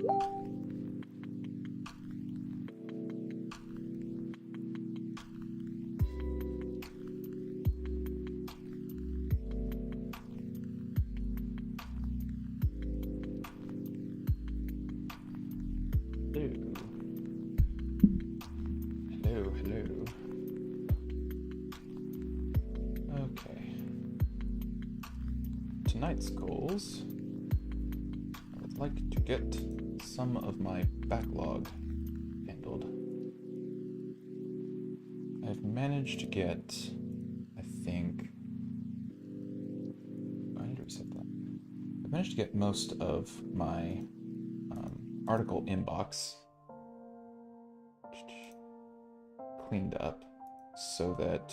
Hello. Okay. Tonight's goals. I would like to get some of my backlog handled. I've managed to get, I think... I need to reset that. I've managed to get most of my article inbox cleaned up so that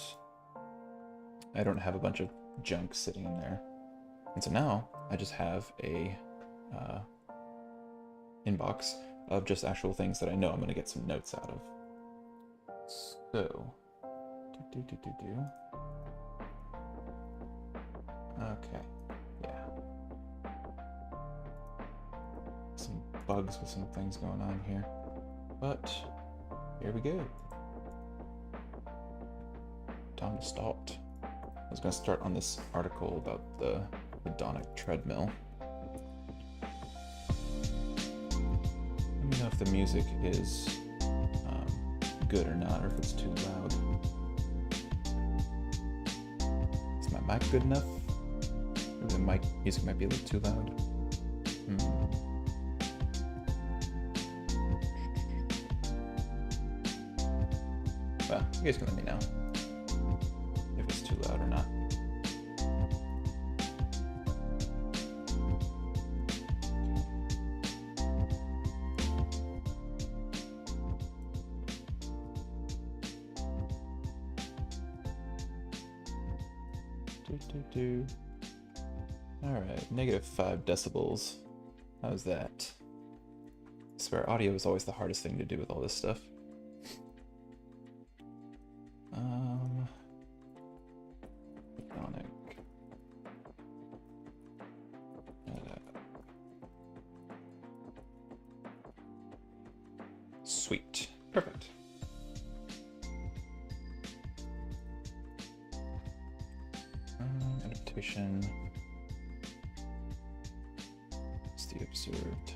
I don't have a bunch of junk sitting in there. And so now I just have a inbox of just actual things that I know I'm going to get some notes out of. So, okay, yeah. Some bugs with some things going on here, but here we go. Time to start. I was going to start on this article about the hedonic treadmill. Let me know if the music is good or not, or if it's too loud. Is my mic good enough? Or the music might be a little too loud. Well, you guys can let me know if it's too loud or not. Alright, -5 decibels. How's that? I swear audio is always the hardest thing to do with all this stuff. Hedonic. Sweet. Perfect. Adaptation. It's the observed.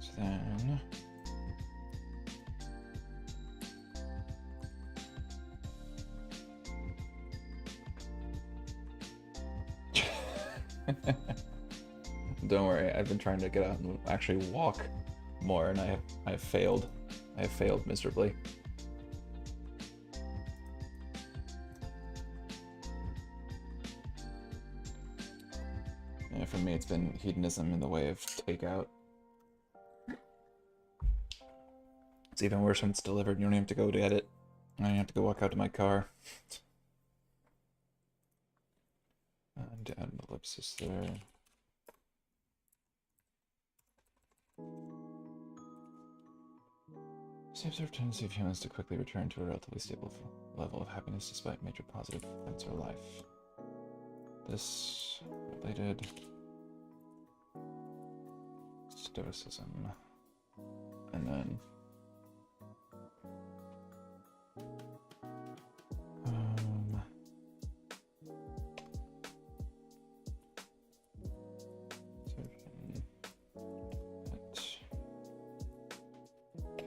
So then don't worry, I've been trying to get out and actually walk more, and I have failed. I have failed miserably. Yeah, for me, it's been hedonism in the way of takeout. It's even worse when it's delivered. You don't even have to go to get it. I don't have to go walk out to my car. And add an ellipsis there. It's the observed tendency of humans to quickly return to a relatively stable level of happiness despite major positive events in life. This related stoicism, and then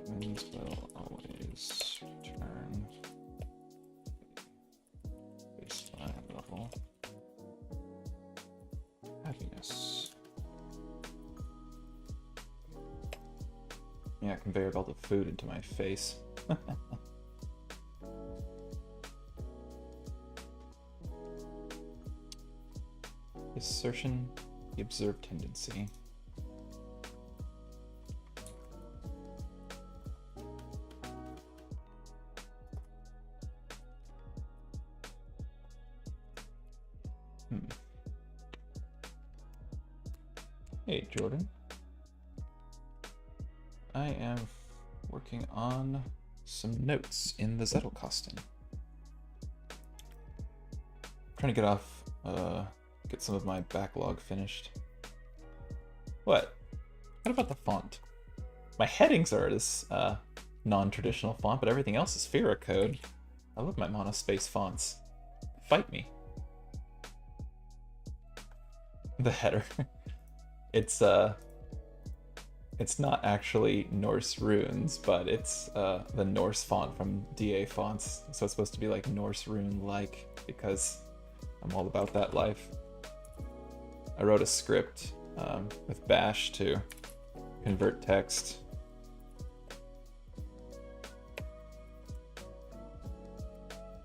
humans will always return baseline level happiness. Yeah, conveyor belt of food into my face. Assertion, the observed tendency. Hey, Jordan. I am working on some notes in the Zettelkasten. Trying to get off get some of my backlog finished. What? What about the font? My headings are this non-traditional font, but everything else is Fira code. I love my monospace fonts. Fight me. The header. It's not actually Norse runes, but it's the Norse font from DA fonts. So it's supposed to be like Norse rune-like because I'm all about that life. I wrote a script with Bash to convert text.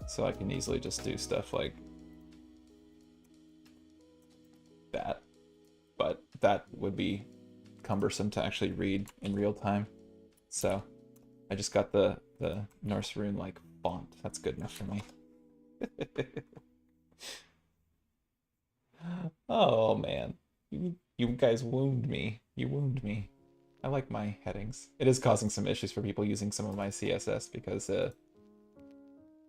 So I can easily just do stuff like that. But that would be cumbersome to actually read in real time. So I just got the Norse rune-like font. That's good enough for me. Oh man. You guys wound me. You wound me. I like my headings. It is causing some issues for people using some of my CSS because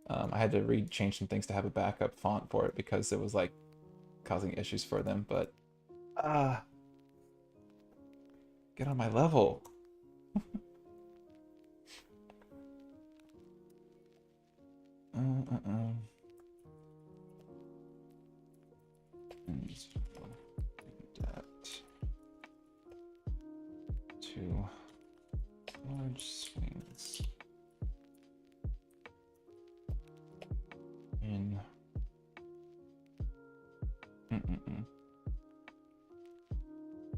I had to change some things to have a backup font for it because it was like causing issues for them, but get on my level. Adapt to large swings in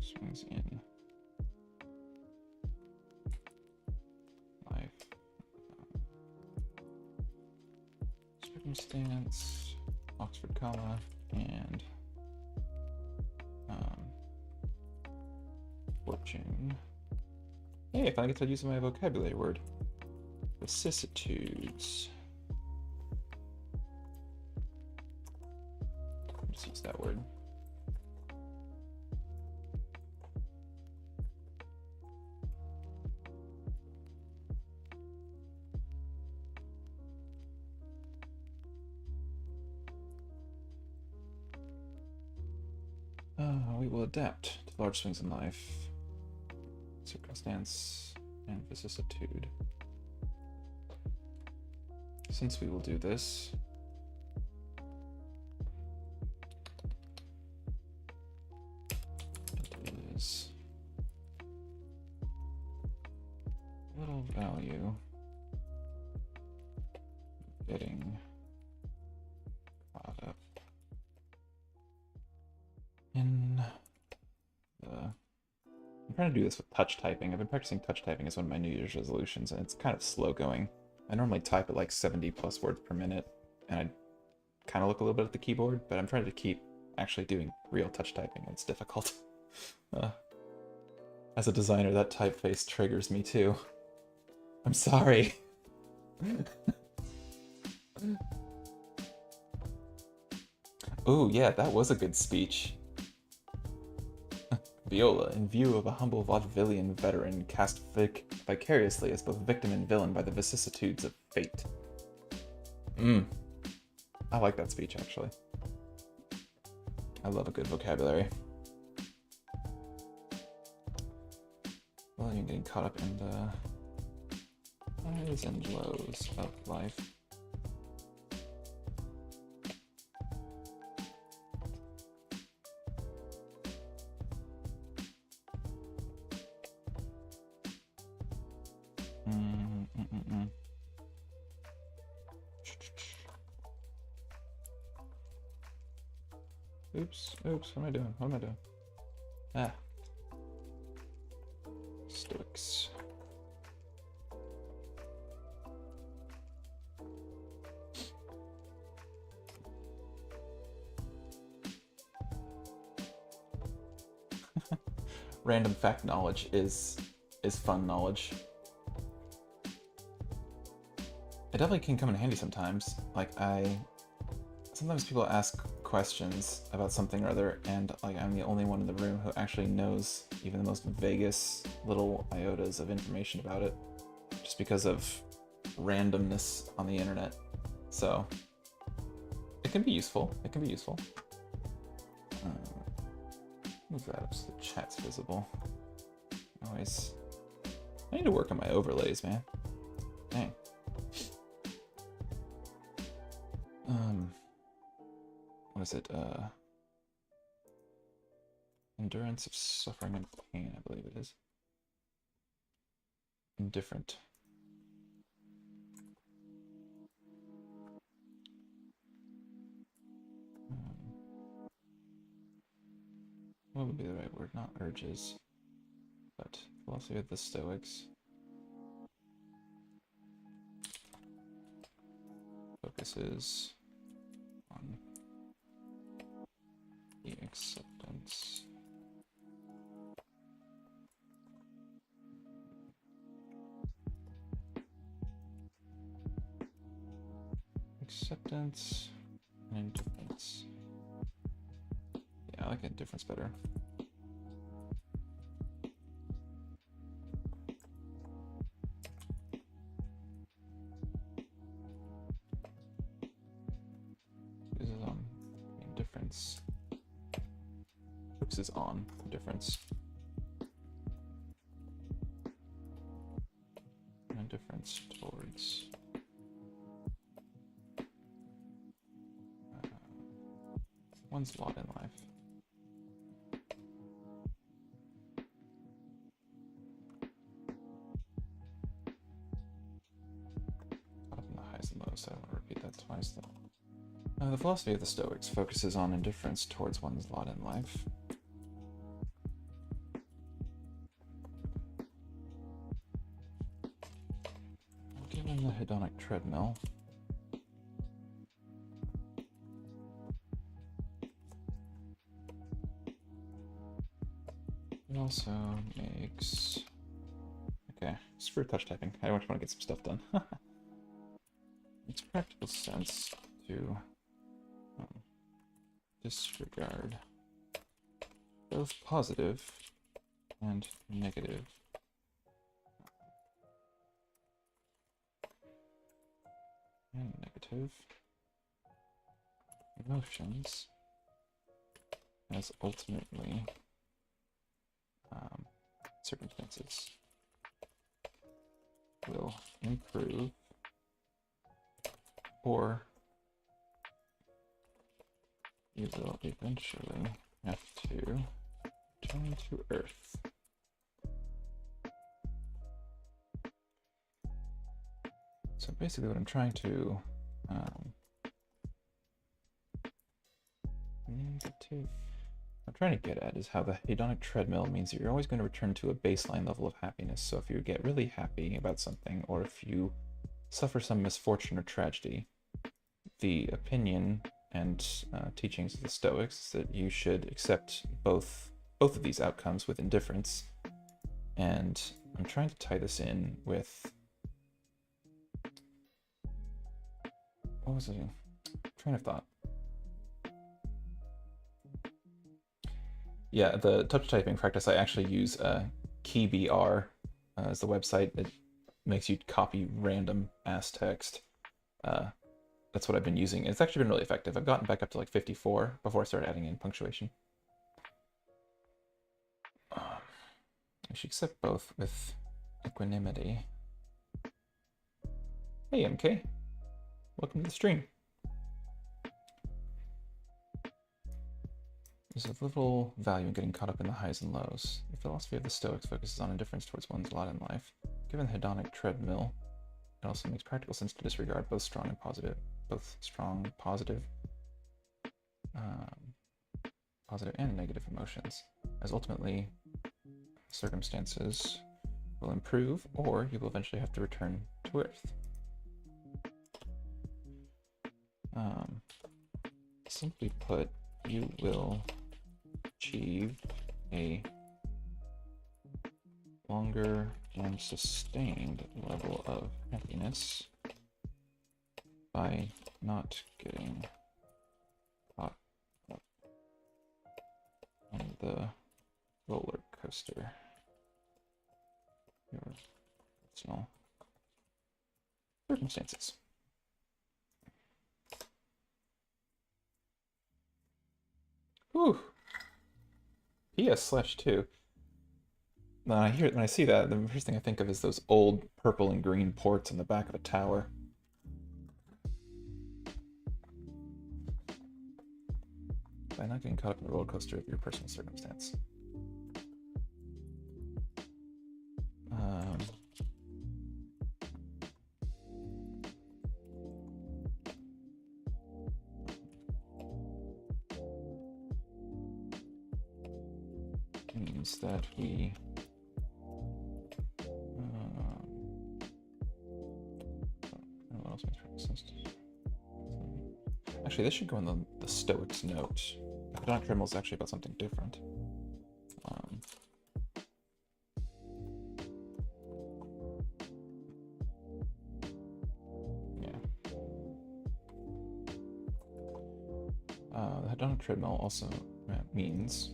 swings in life circumstance, Oxford comma, and fortune. Hey, I finally get to use my vocabulary word. Vicissitudes. Just use that word. We will adapt to large swings in life, circumstance, and vicissitude. Since we will do this, it is little value getting caught up in the... I'm trying to do this with touch typing. I've been practicing touch typing as one of my New Year's resolutions, and it's kind of slow going. I normally type at like 70 plus words per minute, and I kind of look a little bit at the keyboard, but I'm trying to keep actually doing real touch typing, and it's difficult. As a designer, that typeface triggers me too. I'm sorry. Oh yeah, that was a good speech. Viola, in view of a humble vaudevillian veteran, cast vicariously as both victim and villain by the vicissitudes of fate. I like that speech, actually. I love a good vocabulary. Well, you're getting caught up in the highs and lows of life. Oops, what am I doing? What am I doing? Ah. Stoics. Random fact knowledge is fun knowledge. It definitely can come in handy sometimes. Like sometimes people ask questions about something or other, and like I'm the only one in the room who actually knows even the most vaguest little iotas of information about it, just because of randomness on the internet. So it can be useful. It can be useful. Move that up so the chat's visible. Always. I need to work on my overlays, man. Dang. What is it? Endurance of suffering and pain, I believe it is. Indifferent. What would be the right word? Not urges, but philosophy of the Stoics. Focuses on the acceptance. Acceptance and indifference. Yeah, I like indifference better. This is indifference. Focuses on indifference. Indifference towards one's lot in life. Up in the highs and lows, so I don't want to repeat that twice though. The philosophy of the Stoics focuses on indifference towards one's lot in life. Given the hedonic treadmill, it also makes... Okay, screw touch typing. I just want to get some stuff done. It's practical sense to disregard both positive and negative emotions as ultimately circumstances will improve or you will eventually have to return to Earth. So basically what I'm trying to get at is how the hedonic treadmill means that you're always going to return to a baseline level of happiness. So if you get really happy about something, or if you suffer some misfortune or tragedy, the opinion and teachings of the Stoics is that you should accept both of these outcomes with indifference. And I'm trying to tie this in with... What was it? Train of thought. Yeah, the touch typing practice, I actually use KeyBR as the website. It makes you copy random ass text. That's what I've been using. It's actually been really effective. I've gotten back up to like 54 before I started adding in punctuation. I should accept both with equanimity. Hey MK, welcome to the stream. There's a little value in getting caught up in the highs and lows. The philosophy of the Stoics focuses on indifference towards one's lot in life. Given the hedonic treadmill, it also makes practical sense to disregard both strong, positive, positive and negative emotions, as ultimately circumstances will improve, or you will eventually have to return to Earth. Simply put, you will achieve a longer and sustained level of happiness by not getting caught up on the roller coaster. Your personal circumstances. Whew. PS/2. When I see that, the first thing I think of is those old purple and green ports on the back of a tower. By not getting caught up in the roller coaster of your personal circumstance. Means that we what else makes sense? Actually, this should go in the Stoics note. Academic Tremble is actually about something different. The hedonic treadmill also means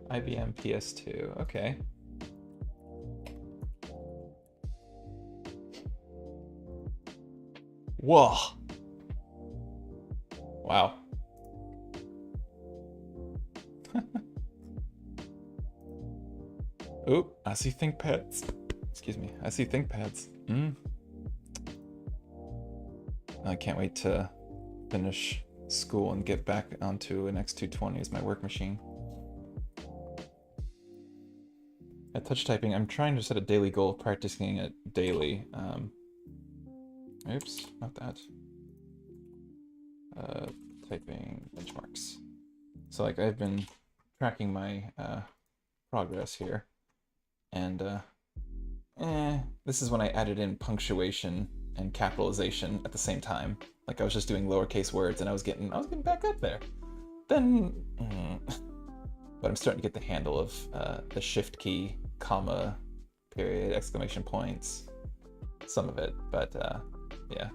IBM PS2. Okay. Whoa. Wow. Oop, I see ThinkPads. Excuse me, I see ThinkPads. I can't wait to finish school and get back onto an X220 as my work machine. At touch typing, I'm trying to set a daily goal of practicing it daily. Oops, not that. Typing benchmarks. So like I've been tracking my progress here. And this is when I added in punctuation and capitalization at the same time. Like I was just doing lowercase words and I was getting back up there. Then but I'm starting to get the handle of the shift key, comma, period, exclamation points, some of it, but yeah.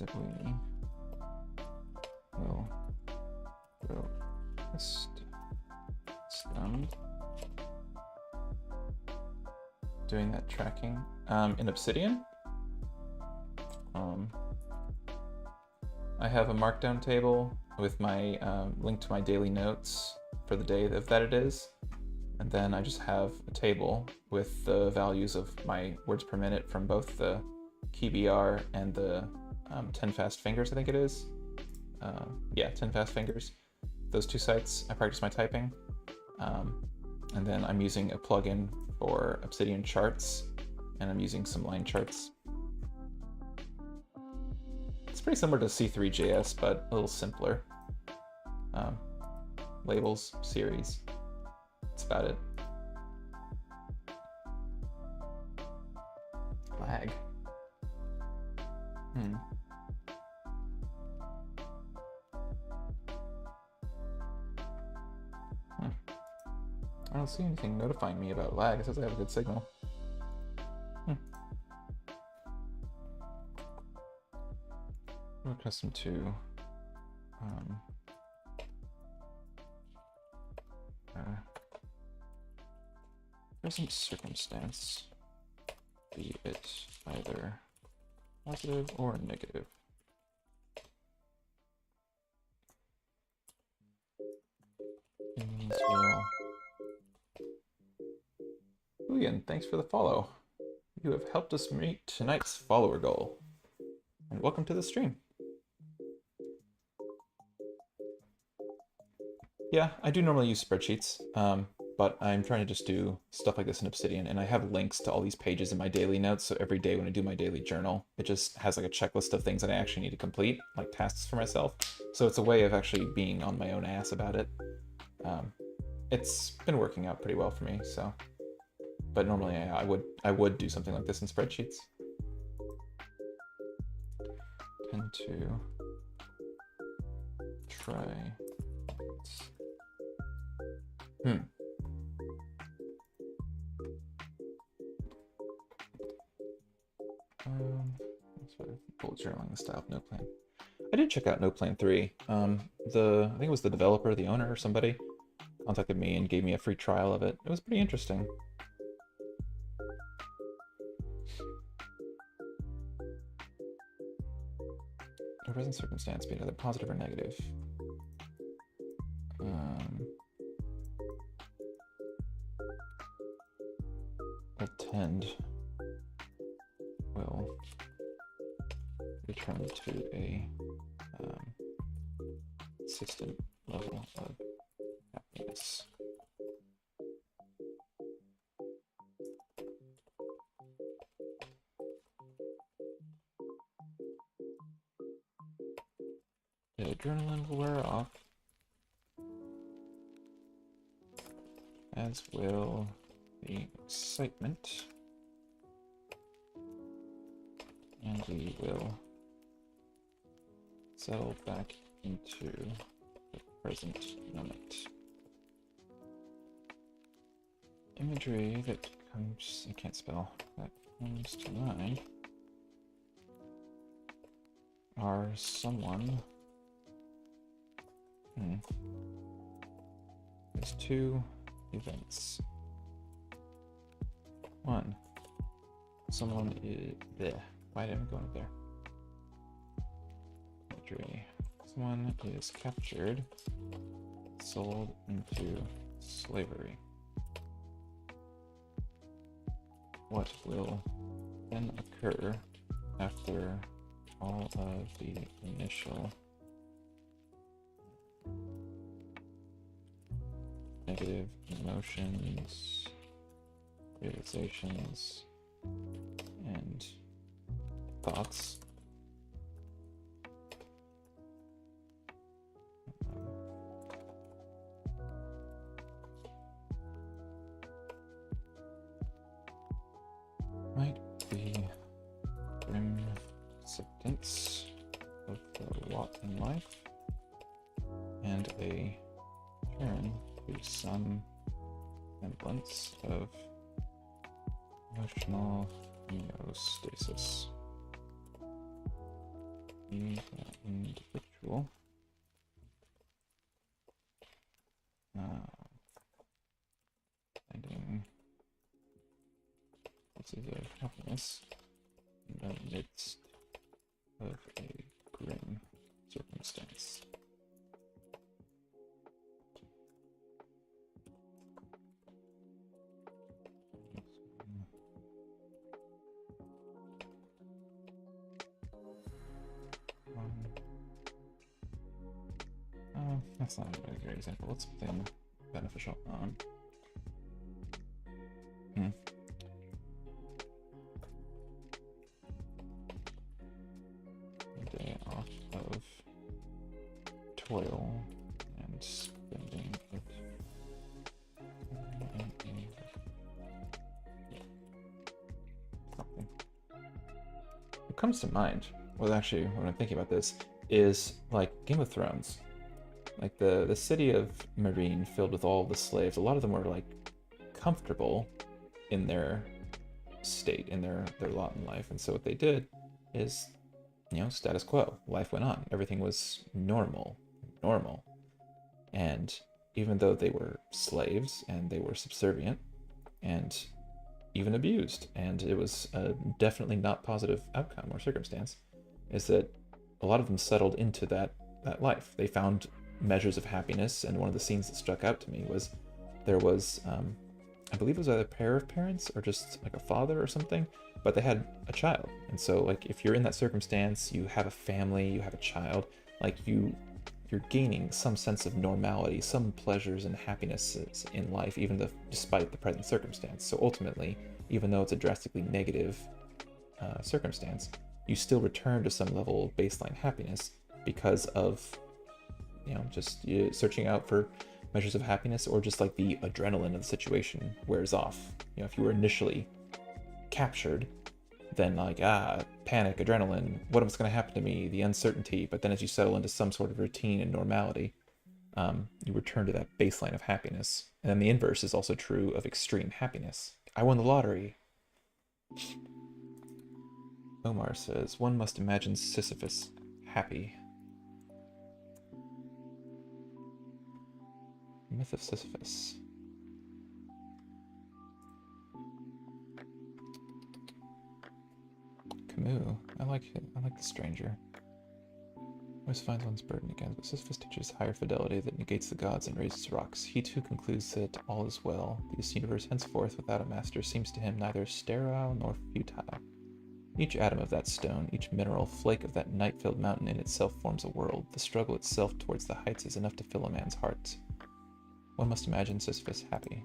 That we will go stunned. Doing that tracking in Obsidian. I have a markdown table with my link to my daily notes for the day that it is, and then I just have a table with the values of my words per minute from both the KeyBR and the 10 fast fingers, I think it is. Yeah, 10 fast fingers. Those two sites, I practice my typing. And then I'm using a plugin for Obsidian charts, and I'm using some line charts. It's pretty similar to C3.js, but a little simpler. Labels, series, that's about it. Lag. I don't see anything notifying me about lag. It says I have a good signal. I'm accustomed to present circumstance, be it either positive or negative. It means well. Julian, thanks for the follow. You have helped us meet tonight's follower goal. And welcome to the stream. Yeah, I do normally use spreadsheets, but I'm trying to just do stuff like this in Obsidian, and I have links to all these pages in my daily notes, so every day when I do my daily journal, it just has like a checklist of things that I actually need to complete, like tasks for myself. So it's a way of actually being on my own ass about it. It's been working out pretty well for me, so. But normally I would do something like this in spreadsheets. Tend to try. That's what bullet journaling the style of no plan. I did check out No Plan 3. I think it was the developer, the owner, or somebody contacted me and gave me a free trial of it. It was pretty interesting. A present circumstance, be it either positive or negative. Will tend will return to a consistent level of happiness. The adrenaline will wear off, as will the excitement, and we will settle back into the present moment. Imagery that comes, I can't spell, that comes to mind are someone. There's two events. One, someone is there. Why did I go up there? Imagery. Someone is captured, sold into slavery. What will then occur after all of the initial negative emotions, realizations, and thoughts? Might be grim acceptance of the lot in life and a turn to some semblance of emotional homeostasis. The individual finding pulses of happiness in the midst of a grim circumstance. That's not a great example. What's something beneficial? A day off of toil and spending it something. What comes to mind, well, actually, when I'm thinking about this, is like Game of Thrones. Like the city of Marine filled with all the slaves, a lot of them were like comfortable in their state, in their lot in life. And so what they did is, status quo. Life went on. Everything was normal. And even though they were slaves and they were subservient and even abused, and it was a definitely not positive outcome or circumstance, is that a lot of them settled into that life. They found measures of happiness, and one of the scenes that struck out to me was there was I believe it was either a pair of parents or just like a father or something, but they had a child. And so like if you're in that circumstance, you have a family, you have a child, like you're gaining some sense of normality, some pleasures and happinesses in life, despite the present circumstance. So ultimately, even though it's a drastically negative circumstance, you still return to some level of baseline happiness because of just searching out for measures of happiness, or just like the adrenaline of the situation wears off. If you were initially captured, then like panic, adrenaline, what is going to happen to me, the uncertainty. But then as you settle into some sort of routine and normality, you return to that baseline of happiness. And then the inverse is also true of extreme happiness. I won the lottery. Omar says, one must imagine Sisyphus happy Myth of Sisyphus. Camus. I like the stranger. Always finds one's burden again, but Sisyphus teaches higher fidelity that negates the gods and raises rocks. He too concludes that all is well. This universe henceforth without a master seems to him neither sterile nor futile. Each atom of that stone, each mineral flake of that night-filled mountain in itself forms a world. The struggle itself towards the heights is enough to fill a man's heart. One must imagine Sisyphus happy.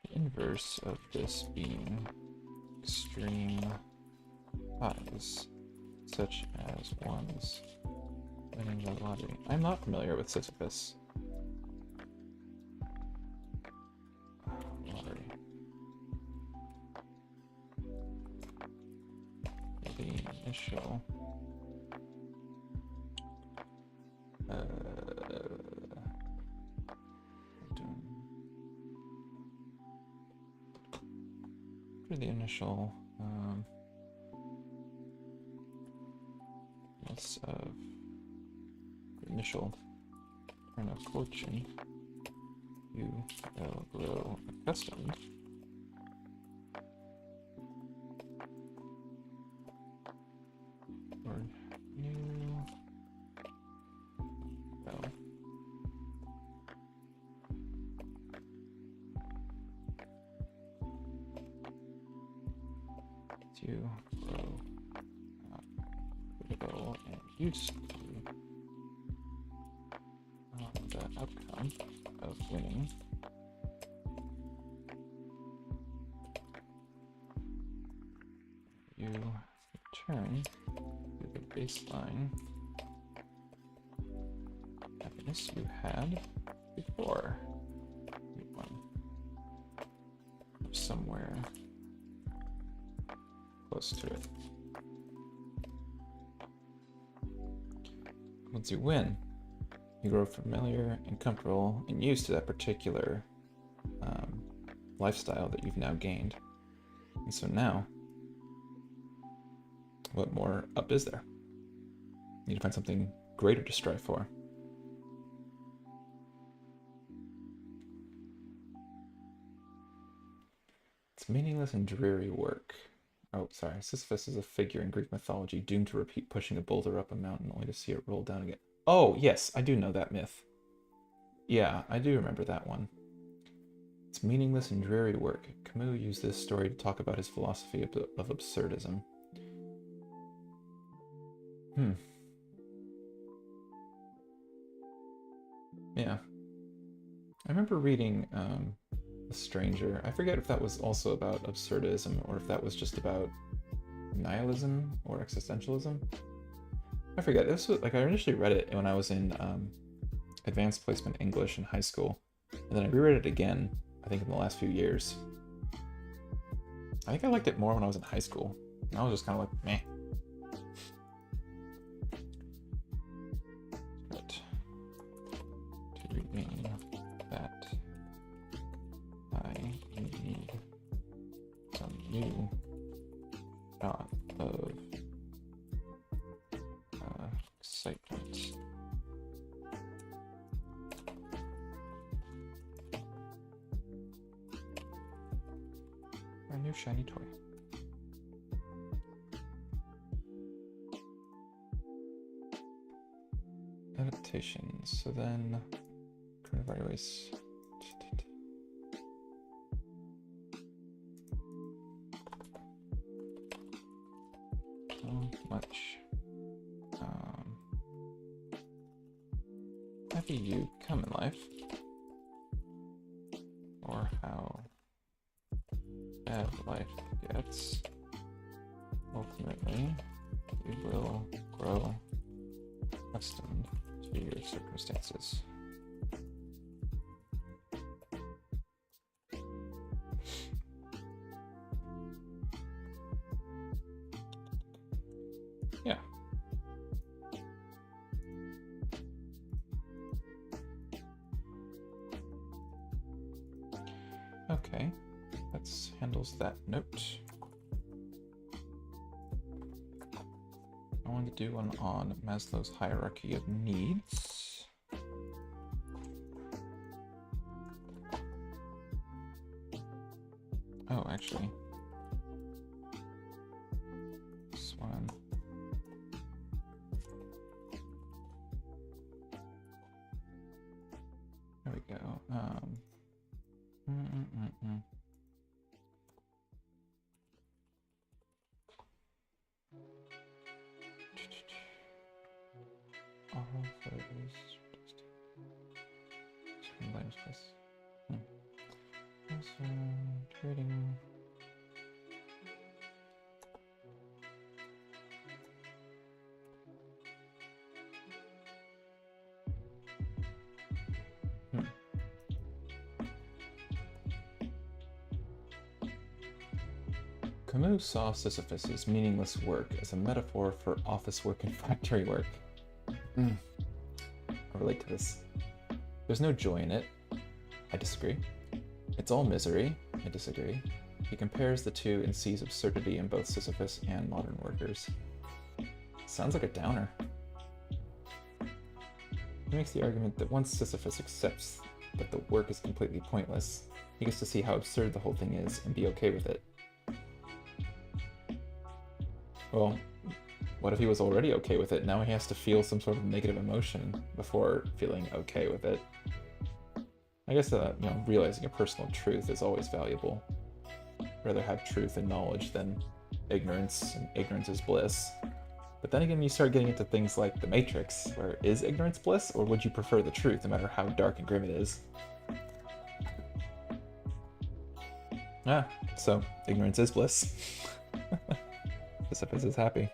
The inverse of this being extreme highs, such as one's winning the lottery. I'm not familiar with Sisyphus. Lottery. The initial. For the initial loss of initial turn of fortune, you will grow accustomed or new well to grow critical and used to the outcome of winning. You return to the baseline happiness you had before you won. Somewhere close to it. Once you win, you grow familiar and comfortable and used to that particular lifestyle that you've now gained. And so now, what more up is there? You need to find something greater to strive for. It's meaningless and dreary work. Oh, sorry. Sisyphus is a figure in Greek mythology doomed to repeat pushing a boulder up a mountain only to see it roll down again. Oh, yes, I do know that myth. Yeah, I do remember that one. It's meaningless and dreary work. Camus used this story to talk about his philosophy of absurdism. Yeah. I remember reading A Stranger. I forget if that was also about absurdism or if that was just about nihilism or existentialism. I forget. This was like I initially read it when I was in advanced placement English in high school, and then I reread it again, I think in the last few years. I think I liked it more when I was in high school. And I was just kind of like, meh. But to regain that, I need some new shot of excitement. A new shiny toy. Adaptations. So then, coronavirus. So much. Happy you come in life, or how bad life gets. Ultimately, you will grow accustomed to your circumstances. Yeah. Okay, that handles that note. going to do one on Maslow's hierarchy of needs. Oh, actually. This one. There we go. All of those. Also, trading. Camus saw Sisyphus's meaningless work as a metaphor for office work and factory work. I relate to this. There's no joy in it. I disagree. It's all misery. I disagree. He compares the two and sees absurdity in both Sisyphus and modern workers. Sounds like a downer. He makes the argument that once Sisyphus accepts that the work is completely pointless, he gets to see how absurd the whole thing is and be okay with it. Well, what if he was already okay with it? Now he has to feel some sort of negative emotion before feeling okay with it. I guess realizing a personal truth is always valuable. I'd rather have truth and knowledge than ignorance, and ignorance is bliss. But then again, you start getting into things like the Matrix, where is ignorance bliss, or would you prefer the truth, no matter how dark and grim it is? So ignorance is bliss. Sisyphus is happy.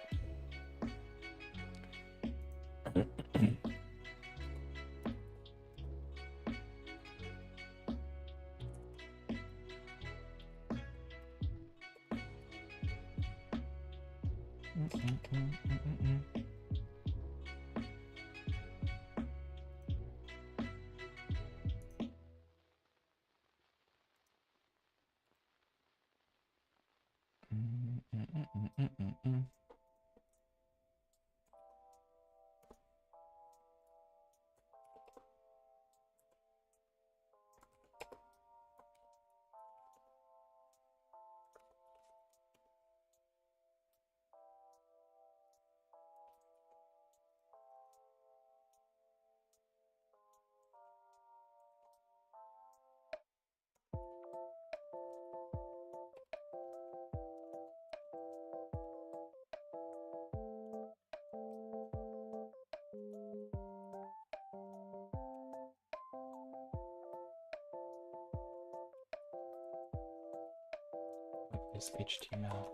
Is HTML.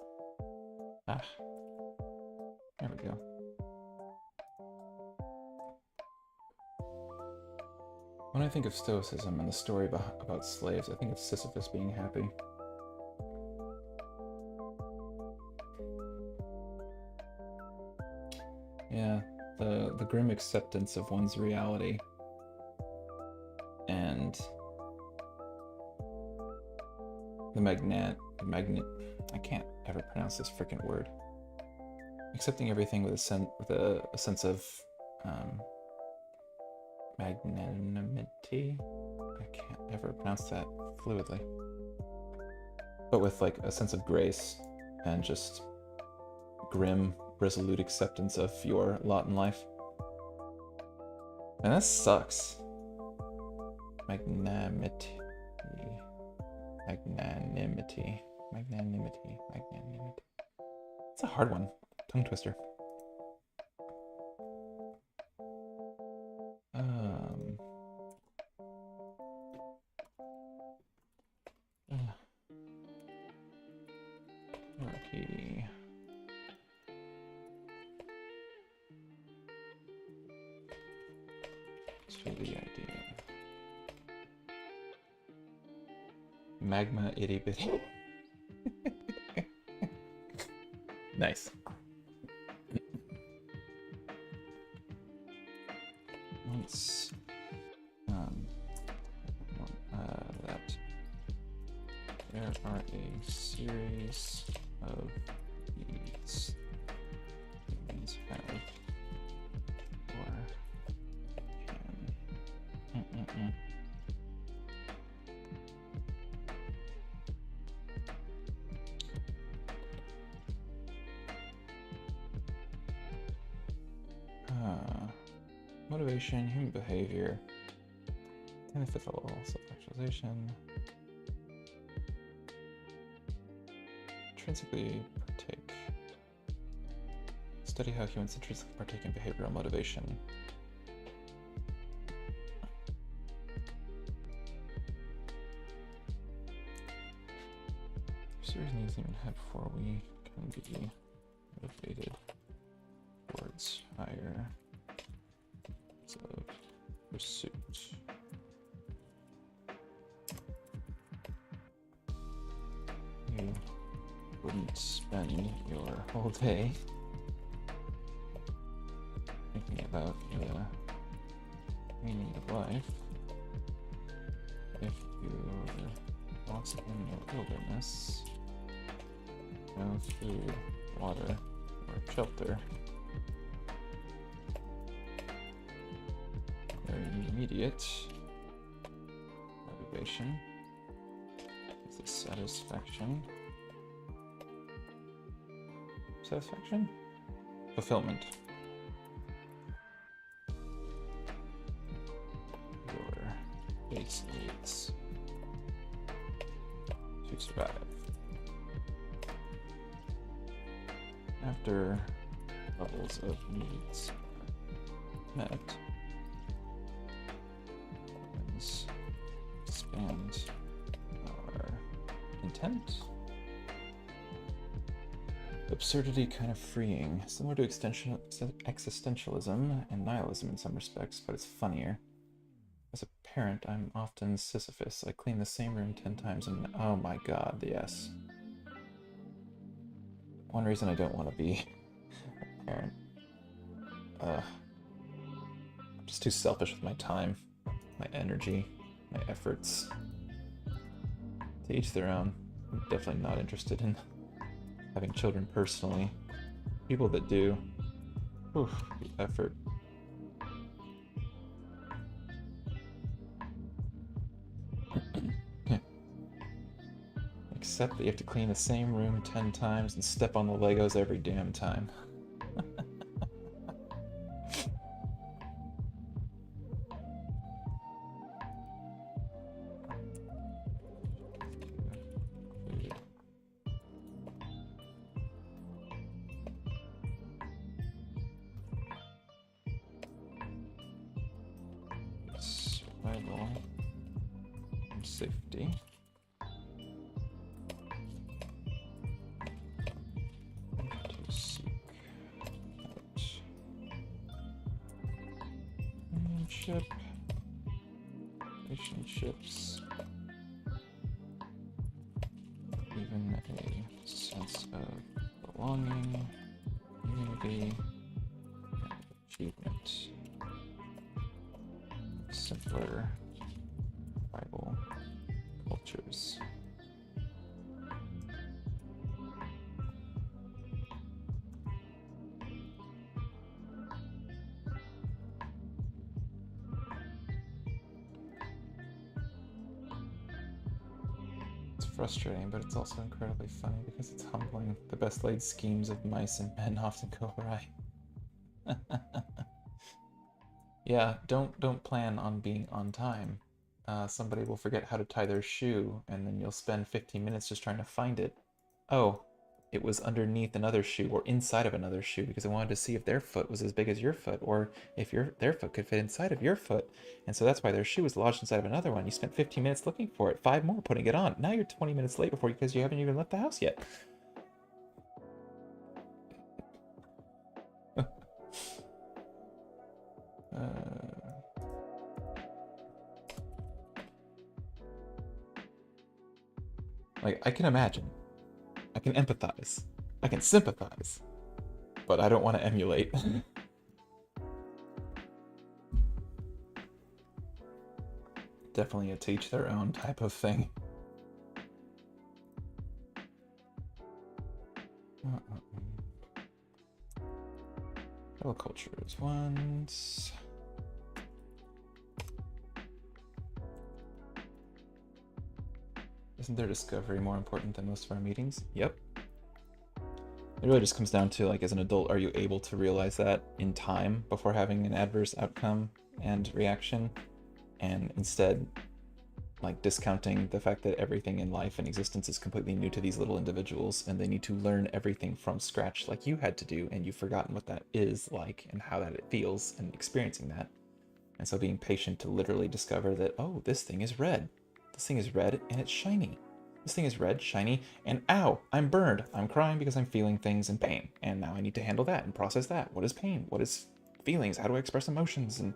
There we go. When I think of Stoicism and the story about slaves, I think of Sisyphus being happy. Yeah, the grim acceptance of one's reality and the I can't ever pronounce this frickin' word. Accepting everything with a sense of magnanimity. I can't ever pronounce that fluidly. But with like a sense of grace and just grim, resolute acceptance of your lot in life. And that sucks. Magnanimity. It's a hard one. Tongue twister. Hierarchy. Let's do the idea. Magma itty bitty. Nice. Let's that there are a series of these humans have Motivation, human behavior. Benefits all self-actualization. Intrinsically partake. Study how humans intrinsically partake in behavioral motivation. Serious needs even have before we can be motivated towards higher of pursuit. You wouldn't spend your whole day thinking about the meaning of life if you were lost in the wilderness. No food, water, or shelter. Very immediate motivation is the satisfaction. Satisfaction? Fulfillment. Your base needs to survive. After levels of needs are met, humans expand our intent. Absurdity kind of freeing, similar to existentialism and nihilism in some respects, but it's funnier. As a parent, I'm often Sisyphus. I clean the same room 10 times and oh my god, yes. One reason I don't want to be a parent. I'm just too selfish with my time, my energy, my efforts. To each their own. I'm definitely not interested in having children personally. People that do, oof, the effort. Except that you have to clean the same room 10 times and step on the Legos every damn time. Survival and safety. Relationships, even a sense of belonging, unity, and achievement. Simpler tribal cultures. Frustrating, but it's also incredibly funny because it's humbling. The best laid schemes of mice and men often go awry. Yeah, don't plan on being on time. Somebody will forget how to tie their shoe, and then you'll spend 15 minutes just trying to find it. Oh, it was underneath another shoe or inside of another shoe because I wanted to see if their foot was as big as your foot or if their foot could fit inside of your foot. And so that's why their shoe was lodged inside of another one. You spent 15 minutes looking for it, 5 more putting it on. Now you're 20 minutes late because you haven't even left the house yet. Like, I can imagine. I can empathize. I can sympathize. But I don't want to emulate. Definitely a teach their own type of thing. Fellow cultures once. Isn't their discovery more important than most of our meetings? Yep. It really just comes down to, like, as an adult, are you able to realize that in time before having an adverse outcome and reaction, and instead, like, discounting the fact that everything in life and existence is completely new to these little individuals, and they need to learn everything from scratch like you had to do, and you've forgotten what that is like and how that it feels, and experiencing that. And so being patient to literally discover that, oh, this thing is red. This thing is red and it's shiny. This thing is red, shiny, and ow, I'm burned. I'm crying because I'm feeling things in pain. And now I need to handle that and process that. What is pain? What is feelings? How do I express emotions? And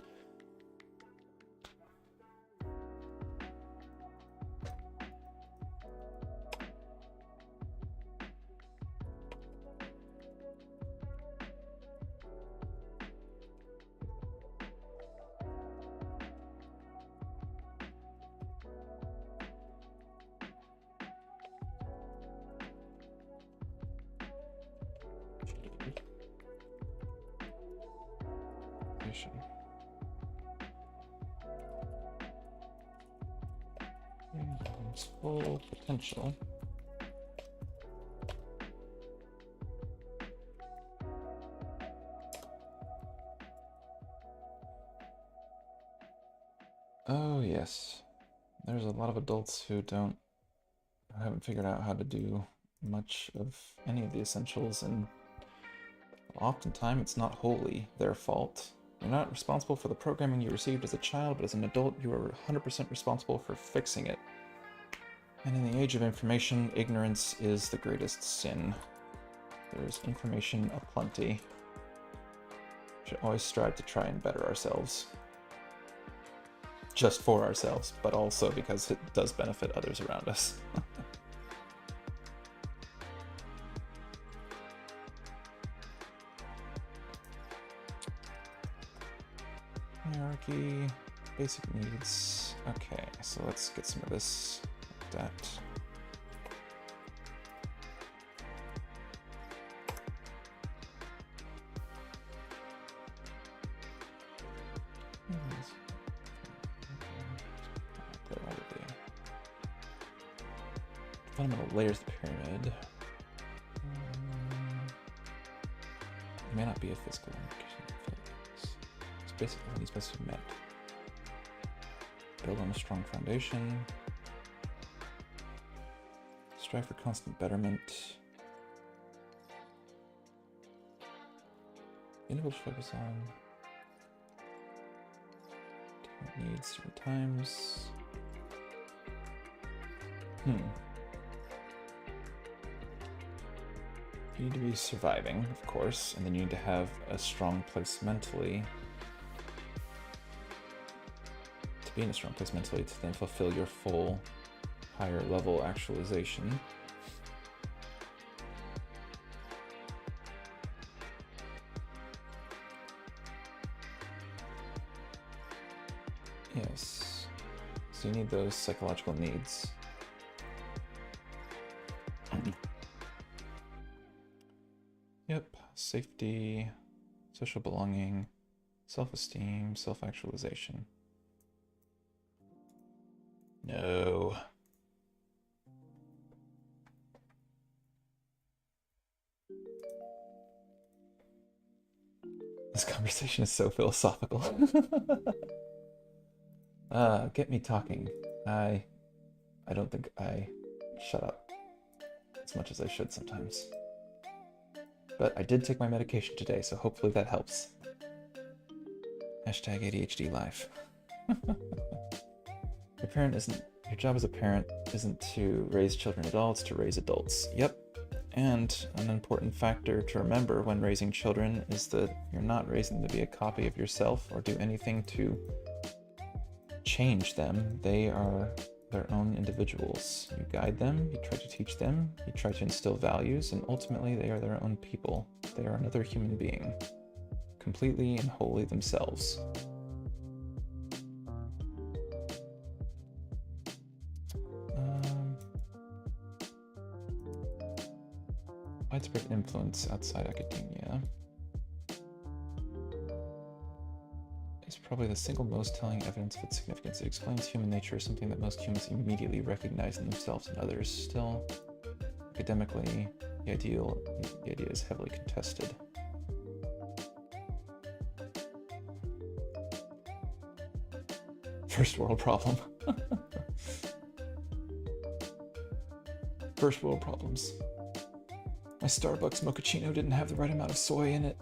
full potential. Oh yes, there's a lot of adults who haven't figured out how to do much of any of the essentials, and oftentimes it's not wholly their fault. You're not responsible for the programming you received as a child, but as an adult, you are 100% responsible for fixing it. And in the age of information, ignorance is the greatest sin. There's information aplenty. We should always strive to try and better ourselves. Just for ourselves, but also because it does benefit others around us. Hierarchy, basic needs. Okay, so let's get some of this like that. Fundamental layers of the pyramid. It may not be a physical one. It's basically needs best to be met. Build on a strong foundation. Strive for constant betterment. Individual focus on different needs, different times. You need to be surviving, of course, and then you need to have a strong place mentally. To be in a strong place mentally to then fulfill your full higher level actualization. Yes. So you need those psychological needs. Yep, safety, social belonging, self-esteem, self-actualization. No. This conversation is so philosophical. Get me talking. I don't think I shut up as much as I should sometimes. But I did take my medication today, so hopefully that helps. Hashtag ADHD life. Your job as a parent isn't to raise children adults, to raise adults. Yep. And an important factor to remember when raising children is that you're not raising them to be a copy of yourself or do anything to change them. They are their own individuals. You guide them, you try to teach them, you try to instill values, and ultimately they are their own people. They are another human being, completely and wholly themselves. Widespread influence outside academia is probably the single most telling evidence of its significance. It explains human nature as something that most humans immediately recognize in themselves and others. Still, academically, The idea is heavily contested. First world problem. First world problems. My Starbucks mochaccino didn't have the right amount of soy in it.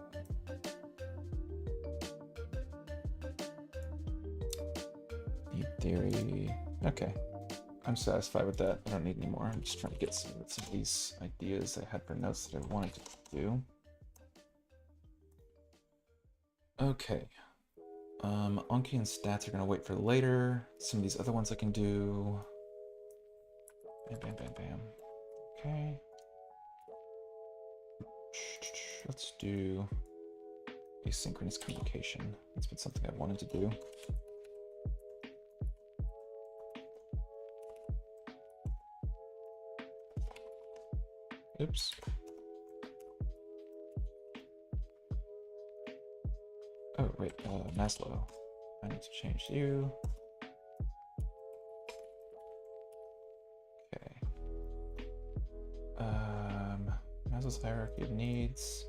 Deep theory. Okay. I'm satisfied with that. I don't need any more. I'm just trying to get some of these ideas I had for notes that I wanted to do. Okay. Anki and stats are going to wait for later. Some of these other ones I can do. Bam, bam, bam, bam. Okay. Let's do asynchronous communication. That's been something I've wanted to do. Oops. Oh, wait, Maslow. I need to change you. Okay. Maslow's hierarchy of needs.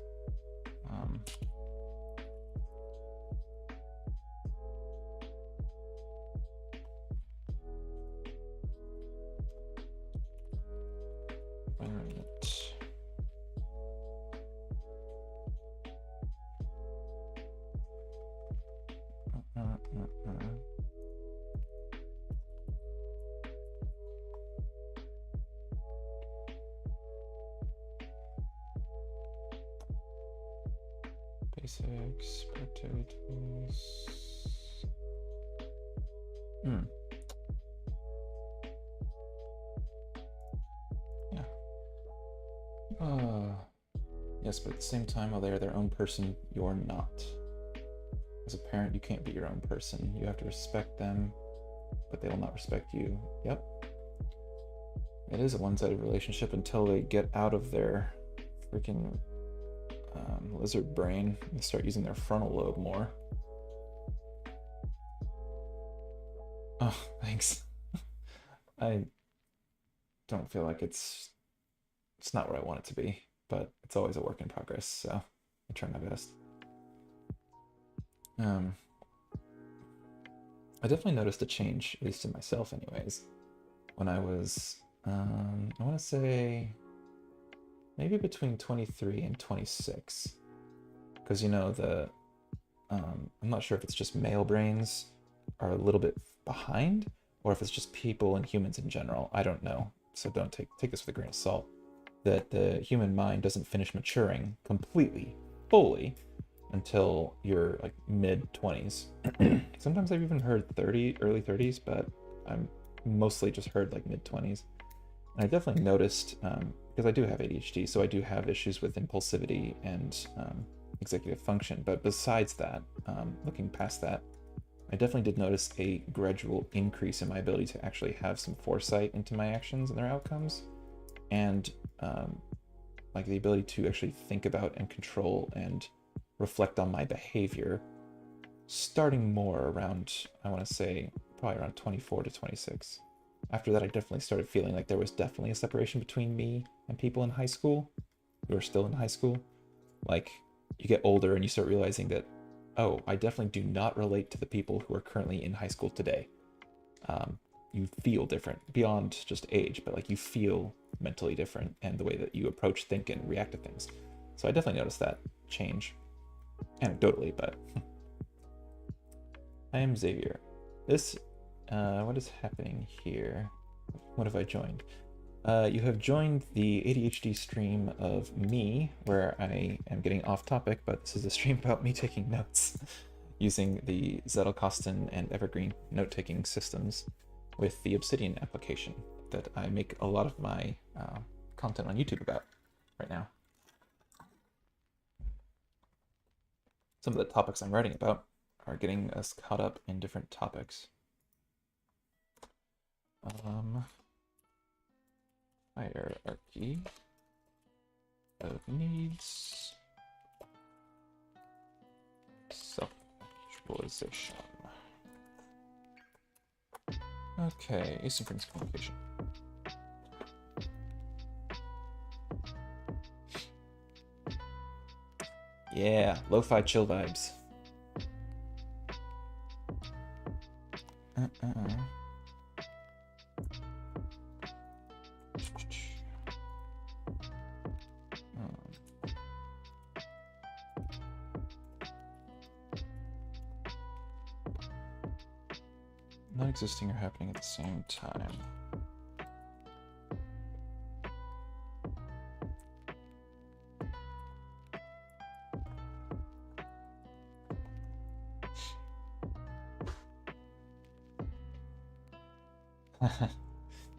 Environment. Basics, productivity tools. Yeah. Yes, but at the same time, while they are their own person, you're not. As a parent, you can't be your own person. You have to respect them, but they will not respect you. Yep. It is a one-sided relationship until they get out of their freaking lizard brain and start using their frontal lobe more. Oh, thanks. I don't feel like it's not where I want it to be, but it's always a work in progress, so I try my best. I definitely noticed a change, at least in myself anyways, when I was, I want to say, maybe between 23 and 26. Because, you know, I'm not sure if it's just male brains are a little bit behind, or if it's just people and humans in general. I don't know, so don't take this with a grain of salt. That the human mind doesn't finish maturing completely, fully, until you're like mid-20s. Sometimes I've even heard early 30s, but I'm mostly just heard like mid-20s. And I definitely noticed, because I do have ADHD, so I do have issues with impulsivity and executive function. But besides that, looking past that, I definitely did notice a gradual increase in my ability to actually have some foresight into my actions and their outcomes. And like the ability to actually think about and control and reflect on my behavior, starting more around, I want to say, probably around 24 to 26. After that, I definitely started feeling like there was definitely a separation between me and people in high school who are still in high school. Like, you get older and you start realizing that, oh, I definitely do not relate to the people who are currently in high school today. You feel different beyond just age, but like you feel mentally different, and the way that you approach, think, and react to things. So I definitely noticed that change, anecdotally, but I am Xavier. This, what is happening here? What have I joined? You have joined the ADHD stream of me, where I am getting off topic, but this is a stream about me taking notes using the Zettelkasten and Evergreen note-taking systems with the Obsidian application that I make a lot of my content on YouTube about right now. Some of the topics I'm writing about are getting us caught up in different topics. Hierarchy of needs, self-actualization. Okay, asynchronous communication. Yeah, lo-fi chill vibes. Not existing or happening at the same time.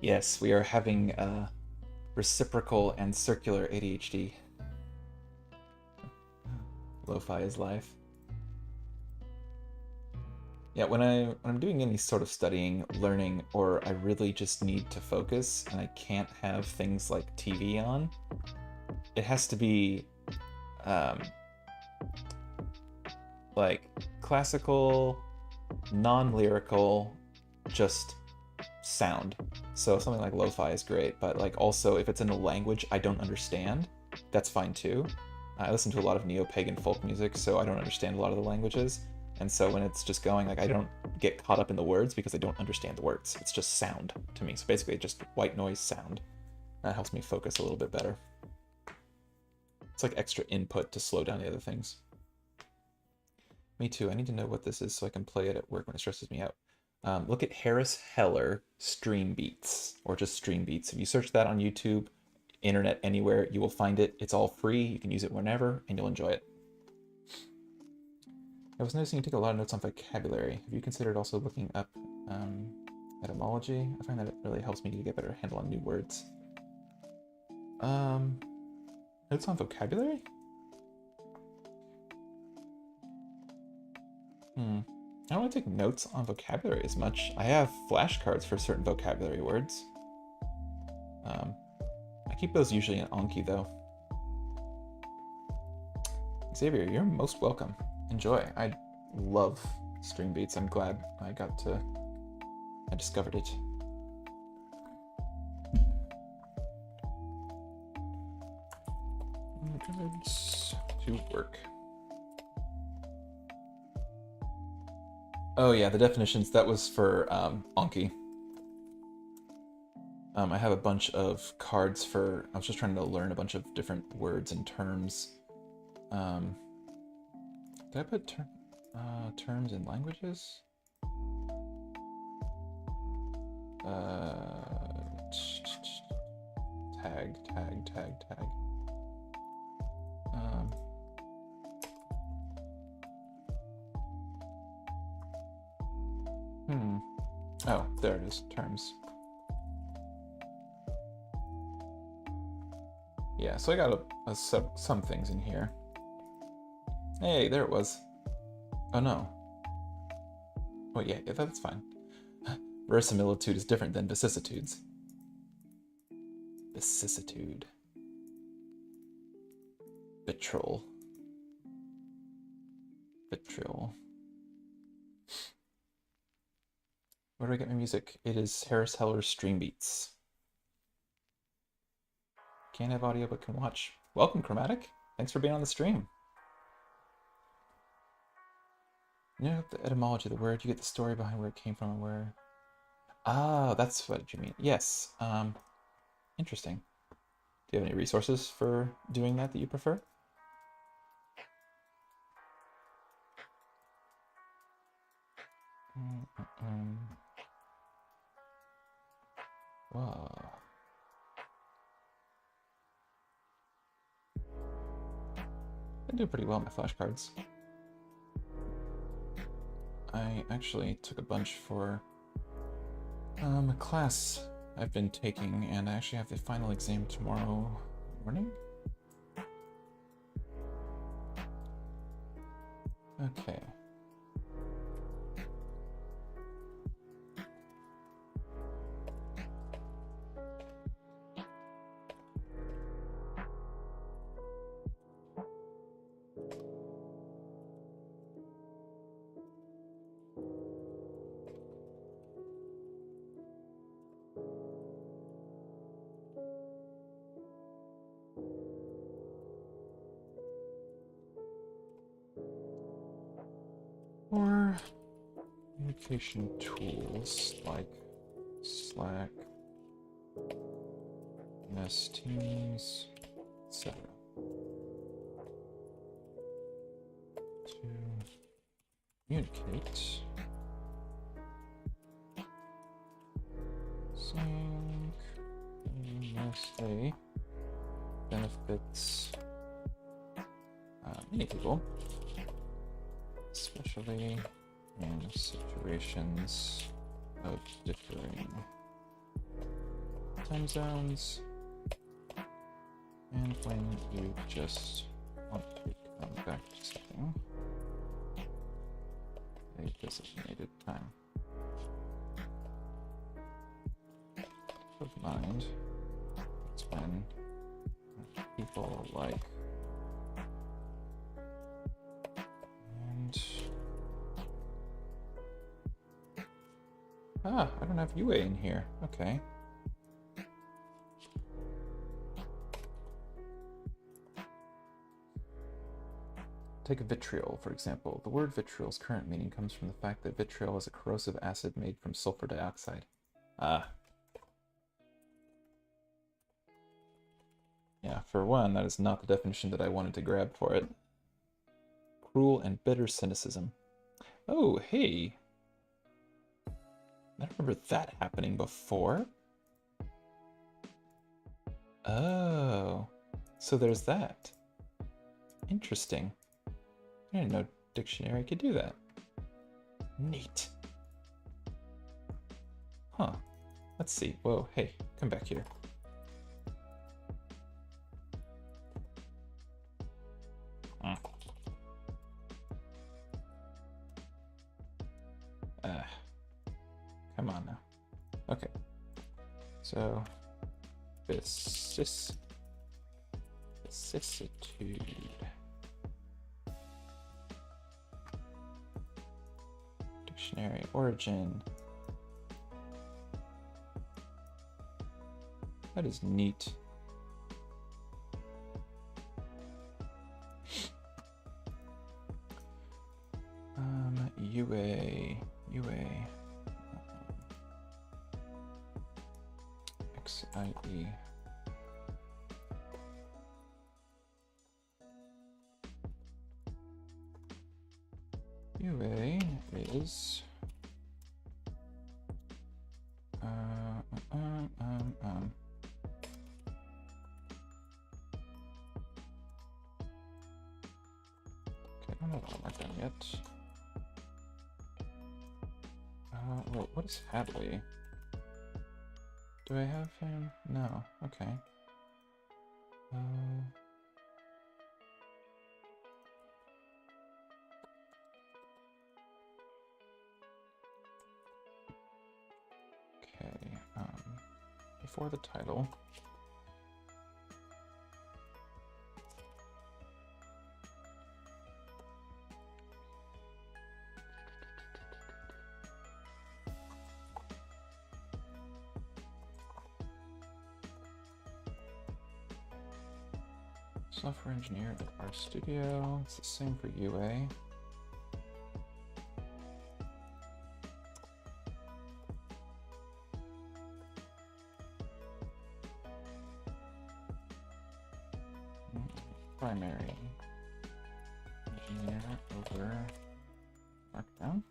Yes, we are having reciprocal and circular ADHD. Lo-fi is life. Yeah, when I'm doing any sort of studying, learning, or I really just need to focus and I can't have things like TV on, it has to be like classical, non-lyrical, just sound. So something like lo-fi is great, but like also if it's in a language I don't understand, that's fine too. I listen to a lot of neo-pagan folk music, so I don't understand a lot of the languages. And so when it's just going, like, I don't get caught up in the words because I don't understand the words. It's just sound to me. So basically just white noise sound. That helps me focus a little bit better. It's like extra input to slow down the other things. Me too. I need to know what this is so I can play it at work when it stresses me out. Look at Harris Heller Stream Beats, or just Stream Beats. If you search that on YouTube, internet, anywhere, you will find it. It's all free. You can use it whenever, and you'll enjoy it. I was noticing you take a lot of notes on vocabulary. Have you considered also looking up etymology? I find that it really helps me to get a better handle on new words. Notes on vocabulary? I don't want to take notes on vocabulary as much. I have flashcards for certain vocabulary words. I keep those usually in Anki though. Xavier, you're most welcome. Enjoy. I love String Beats. I'm glad I discovered it. Words to work. Oh yeah, the definitions, that was for Anki. I have a bunch of cards for, I was just trying to learn a bunch of different words and terms. Did I put terms in languages? Tag. Oh, there it is, terms. Yeah, so I got some things in here. Hey, there it was. Oh no. Oh yeah, that's fine. Verisimilitude is different than vicissitudes. Vicissitude. Vitriol. Where do I get my music? It is Harris Heller's Stream Beats. Can't have audio but can watch. Welcome, Chromatic. Thanks for being on the stream. You know the etymology of the word, you get the story behind where it came from and where... Ah, that's what you mean. Yes. Interesting. Do you have any resources for doing that you prefer? Wow. I do pretty well on my flashcards. I actually took a bunch for a class I've been taking, and I actually have the final exam tomorrow morning. Okay. communication tools like Slack, MS Teams, etc. To communicate. Sync, MSA benefits many people, especially in situations of differing time zones and when you just want to come back to something a designated time. Of mind, it's when people like and I don't have UA in here. Okay. Take vitriol, for example. The word vitriol's current meaning comes from the fact that vitriol is a corrosive acid made from sulfur dioxide. Yeah, for one, that is not the definition that I wanted to grab for it. Cruel and bitter cynicism. Oh, hey. I remember that happening before. Oh, so there's that. Interesting. I didn't know dictionary could do that. Neat. Huh. Let's see. Whoa, hey, come back here. Come on now. Okay. So, vicissitude. Dictionary origin. That is neat. UA. XIE. UA is okay, I'm not done yet. Well, what is Hadley? Do I have him? No. Okay. Okay. Before the title. Software engineer at our studio. It's the same for UA. Primary engineer over Markdown.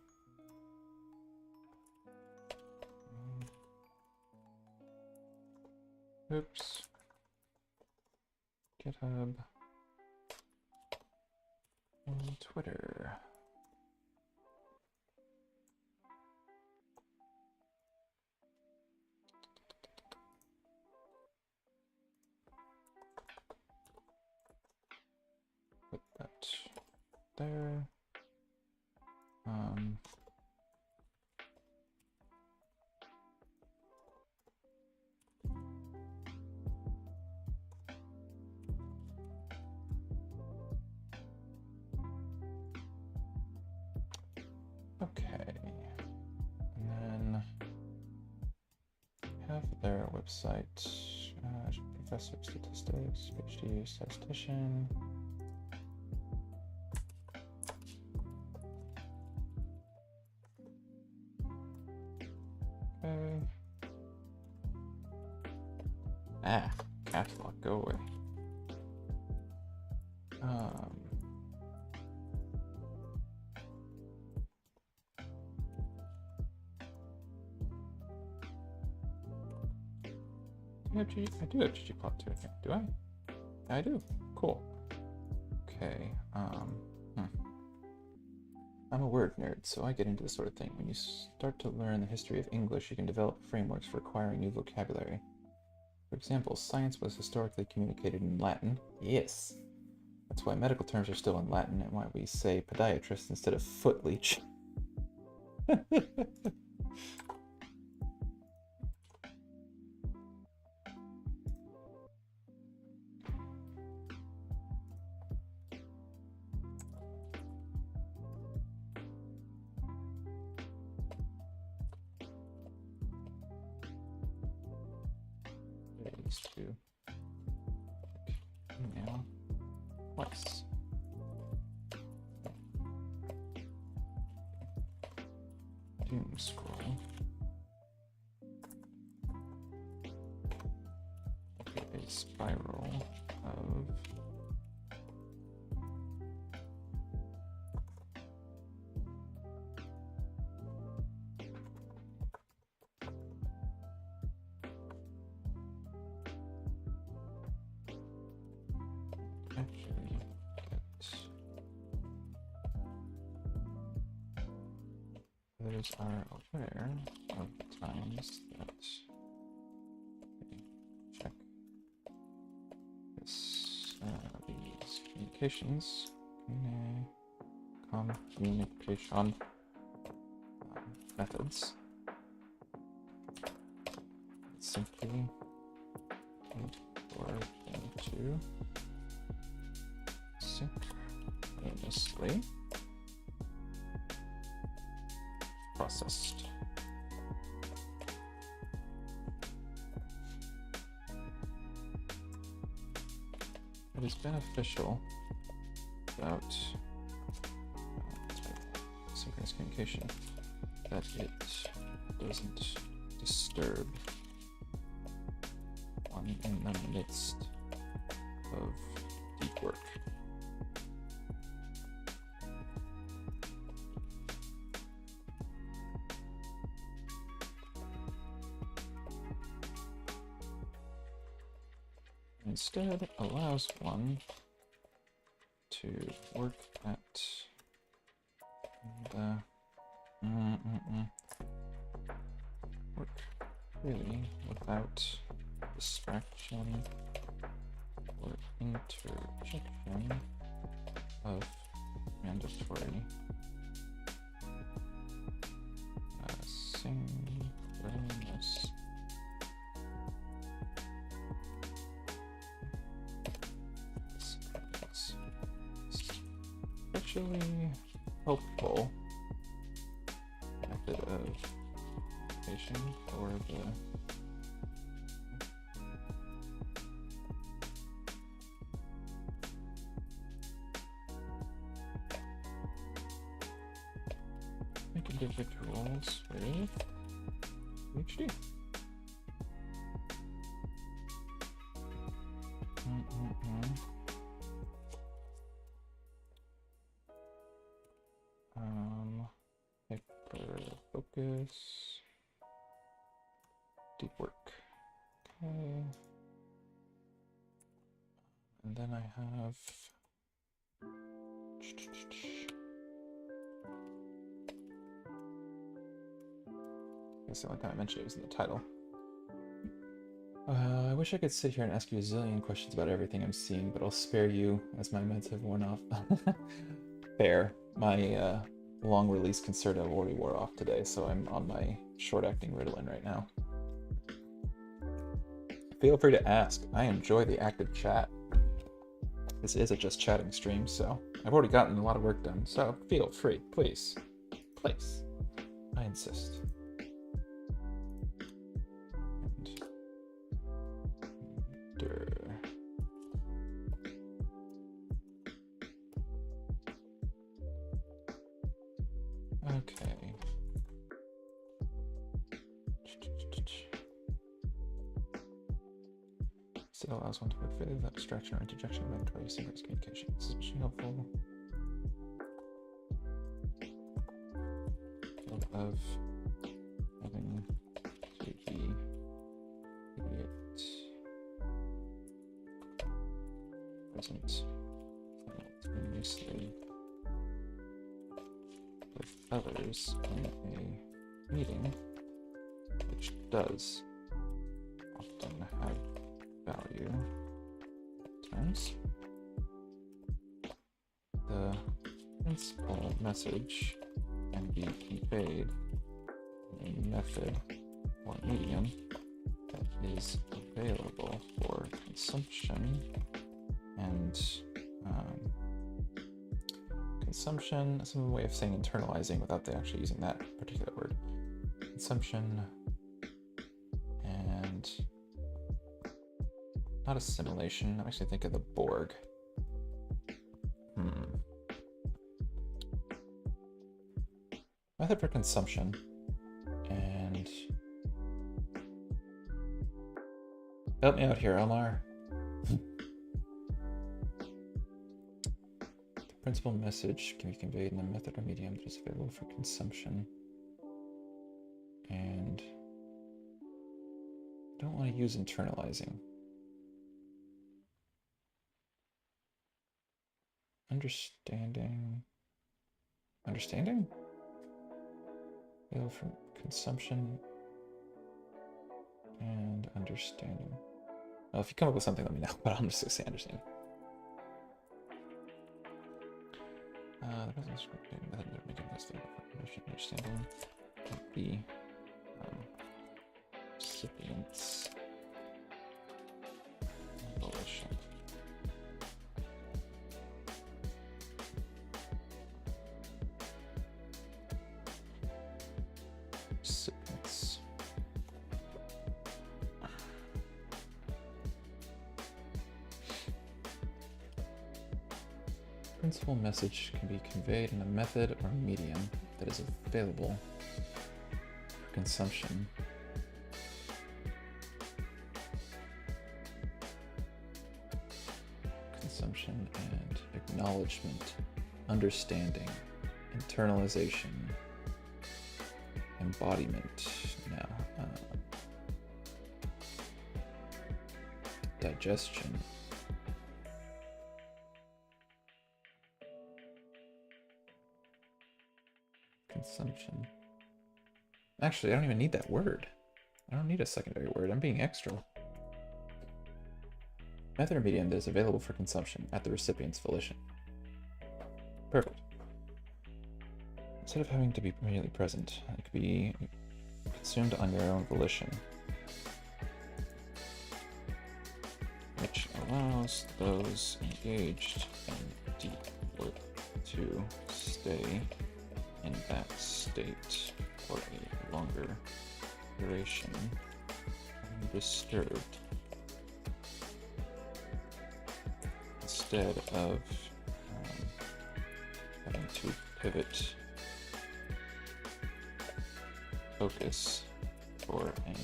Oops. GitHub and Twitter. Put that there. Okay, and then have their website, professor of statistics, PhD statistician. Ah, caps lock, go away. I do have ggplot too, I think. Do I? I do. Cool. Okay. I'm a word nerd, so I get into this sort of thing. When you start to learn the history of English, you can develop frameworks for acquiring new vocabulary. For example, science was historically communicated in Latin. Yes. That's why medical terms are still in Latin, and why we say podiatrist instead of foot leech. To email twice. Doom scroll. A spiral of others are aware of the times that check this, these communication methods. Simply word into synchronously processed. It is beneficial about synchronous communication that it doesn't disturb one in the midst of deep work. Instead, allows one to work at the work really without distraction or interjection of mandatory synchronous especially helpful method of communication for the individuals with PhD. Hyper focus, deep work. Okay. And then I have I guess the only time I mentioned it was in the title. I wish I could sit here and ask you a zillion questions about everything I'm seeing, but I'll spare you as my meds have worn off. Fair. My long release concerto already wore off today, so I'm on my short-acting Ritalin right now. Feel free to ask. I enjoy the active chat. This is a just chatting stream, so I've already gotten a lot of work done, so feel free, please. Please. I insist. Okay. Still allows one to work freely without distraction or interjection of mandatory synchronous communication. This is especially helpful. Field of having to be idiot present simultaneously with others in a meeting, which does often have value at times. The principal message can be conveyed in a method or medium that is available for consumption and consumption, some way of saying internalizing without actually using that particular word. Consumption and not assimilation. I'm actually thinking of the Borg. Method for consumption and help me out here, Omar. The principal message can be conveyed in a method or medium that is available for consumption. And I don't want to use internalizing. Understanding? Available for consumption and understanding. Well, if you come up with something, let me know, but I'm just going to say understanding. The president's method of making this understanding would be recipients' volition. Recipients. Principal message can be conveyed in a method or medium that is available for consumption. Consumption and acknowledgement, understanding, internalization, embodiment. Now, digestion. Consumption. Actually, I don't even need that word. I don't need a secondary word. I'm being extra. Method or medium that is available for consumption at the recipient's volition. Perfect. Instead of having to be immediately present, it could be consumed on your own volition, which allows those engaged in deep work to stay in that state for a longer duration, undisturbed, instead of having to pivot focus for a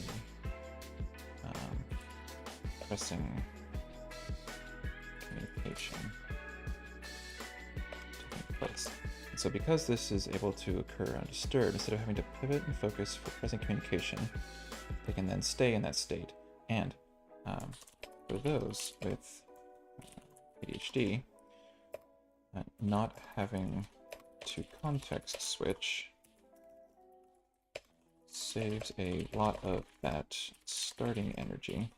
pressing communication taking place. And so because this is able to occur undisturbed, instead of having to pivot and focus for pressing communication, they can then stay in that state. And for those with ADHD, not having to context switch saves a lot of that starting energy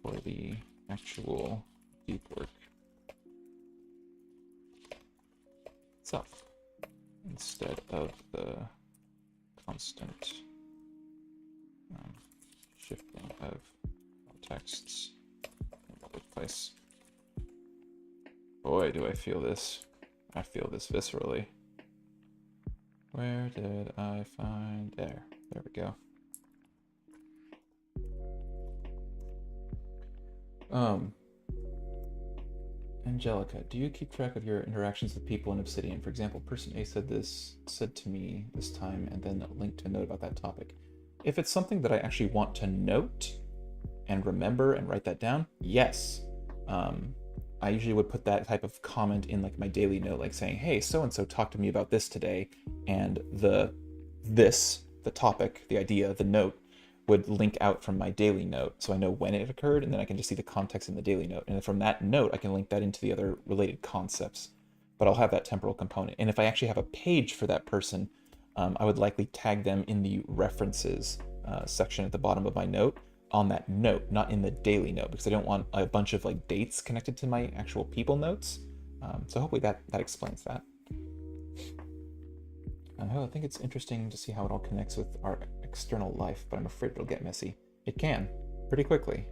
for the actual deep work itself, instead of the constant shifting of contexts in the workplace. Boy, do I feel this. I feel this viscerally. Where did I find... There we go. Angelica, do you keep track of your interactions with people in Obsidian? For example, person A said to me this time, and then linked to a note about that topic. If it's something that I actually want to note and remember and write that down, yes. I usually would put that type of comment in like my daily note, like saying, hey, so-and-so talked to me about this today, and the topic, the idea, the note would link out from my daily note, so I know when it occurred, and then I can just see the context in the daily note. And from that note, I can link that into the other related concepts. But I'll have that temporal component. And if I actually have a page for that person, I would likely tag them in the references section at the bottom of my note, on that note, not in the daily note, because I don't want a bunch of like dates connected to my actual people notes. So hopefully that explains that. I think it's interesting to see how it all connects with our external life, but I'm afraid it'll get messy. It can, pretty quickly.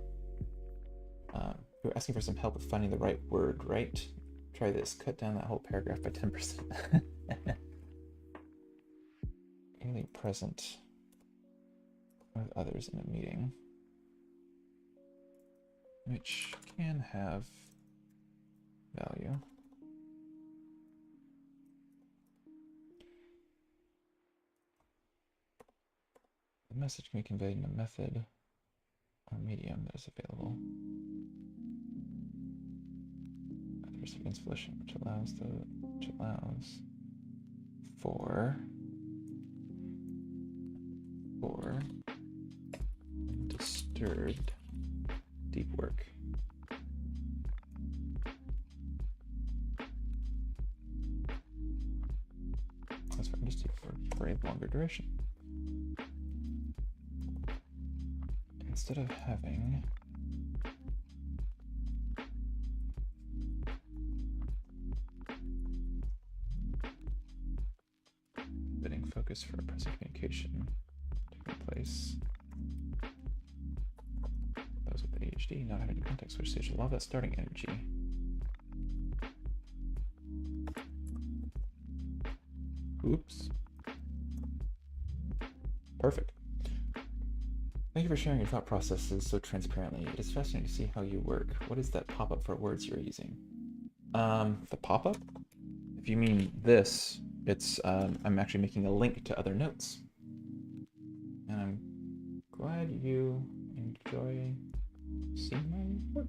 You're asking for some help with finding the right word, right? Try this, cut down that whole paragraph by 10%. Really present with others in a meeting, which can have value. The message can be conveyed in a method or medium that is available at the recipient's volition, which allows for disturbed deep work. That's fine, just deep work for a longer duration. Instead of having bidding focus for present communication taking place, those with ADHD not having context switch stage, a lot of that starting energy. Oops. Perfect. Thank you for sharing your thought processes so transparently. It is fascinating to see how you work. What is that pop-up for words you're using? The pop-up? If you mean this, it's I'm actually making a link to other notes. And I'm glad you enjoy seeing my work.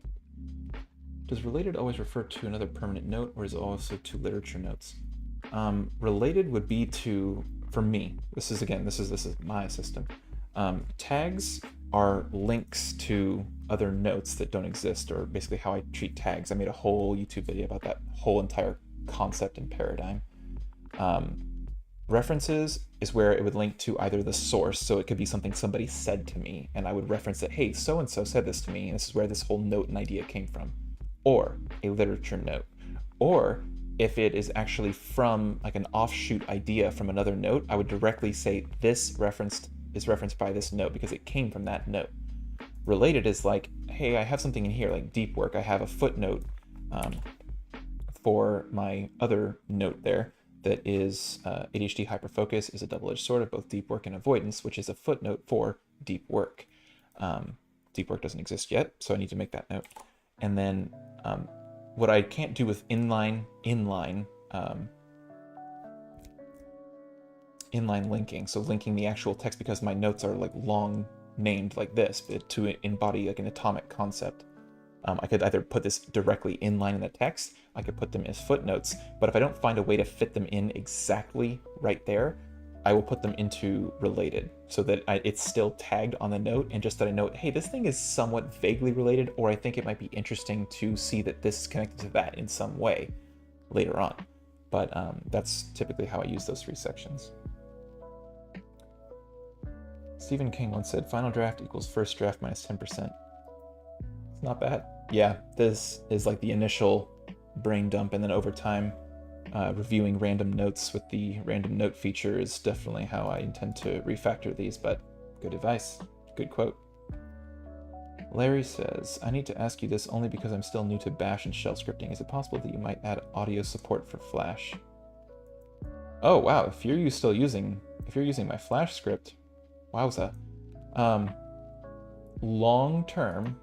Does related always refer to another permanent note, or is it also to literature notes? Related would be to, for me, this is my system. Tags are links to other notes that don't exist, or basically how I treat tags. I made a whole YouTube video about that whole entire concept and paradigm. References is where it would link to either the source, so it could be something somebody said to me, and I would reference that, hey, so-and-so said this to me, and this is where this whole note and idea came from. Or a literature note. Or if it is actually from like an offshoot idea from another note, I would directly say this is referenced by this note because it came from that note. Related is like, hey, I have something in here, like deep work. I have a footnote for my other note there that is ADHD hyperfocus is a double-edged sword of both deep work and avoidance, which is a footnote for deep work. Deep work doesn't exist yet, so I need to make that note. And then what I can't do with inline linking, so linking the actual text because my notes are like long named like this, but to embody like an atomic concept. I could either put this directly inline in the text, I could put them as footnotes, but if I don't find a way to fit them in exactly right there, I will put them into related so that it's still tagged on the note, and just that I know, hey, this thing is somewhat vaguely related, or I think it might be interesting to see that this is connected to that in some way later on. But that's typically how I use those three sections. Stephen King once said, final draft equals first draft minus 10%. It's not bad. Yeah, this is like the initial brain dump, and then over time, reviewing random notes with the random note feature is definitely how I intend to refactor these, but good advice. Good quote. Larry says, I need to ask you this only because I'm still new to Bash and shell scripting. Is it possible that you might add audio support for Flash? Oh, wow. If you're using my Flash script, wowza. Long term,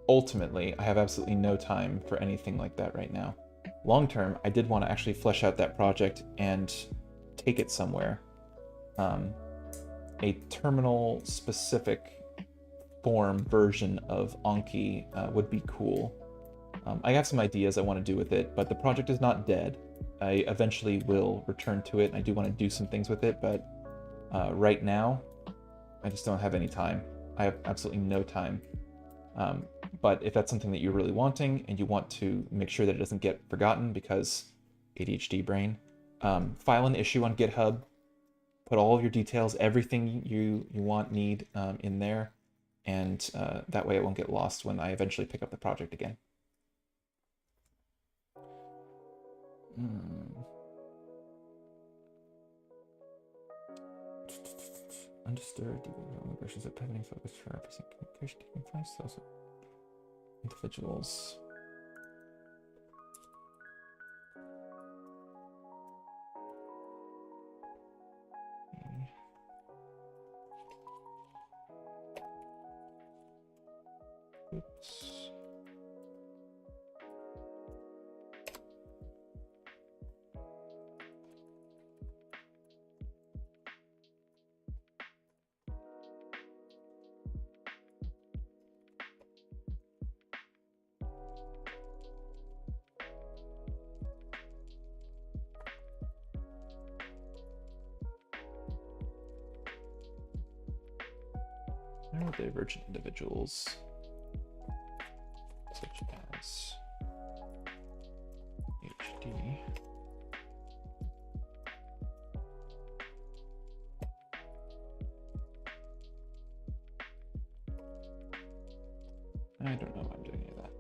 ultimately, I have absolutely no time for anything like that right now. Long term, I did want to actually flesh out that project and take it somewhere. A terminal specific form version of Anki would be cool. I have some ideas I want to do with it, but the project is not dead. I eventually will return to it, and I do want to do some things with it, but right now, I just don't have any time. I have absolutely no time. But if that's something that you're really wanting, and you want to make sure that it doesn't get forgotten because ADHD brain, file an issue on GitHub, put all of your details, everything you need in there, and that way it won't get lost when I eventually pick up the project again. Undisturbed versions of pivoting focus for RPC communication taking place. Also, individuals. Oops. Neurodivergent individuals, such as HD. I don't know why I'm doing any of that.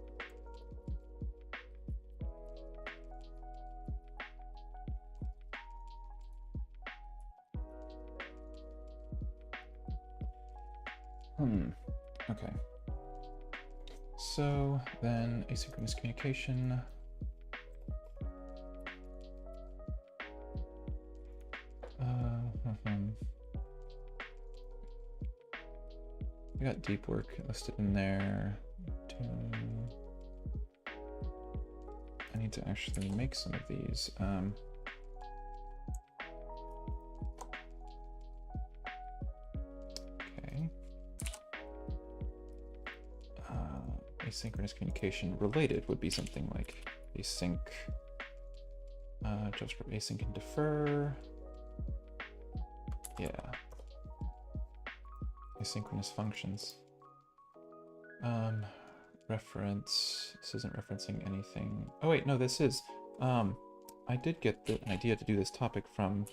Okay. So then asynchronous communication. We got deep work listed in there. I need to actually make some of these. Asynchronous communication related would be something like async, JavaScript async and defer. Yeah. Asynchronous functions. Reference, this isn't referencing anything. Oh wait, no, this is. I did get an idea to do this topic from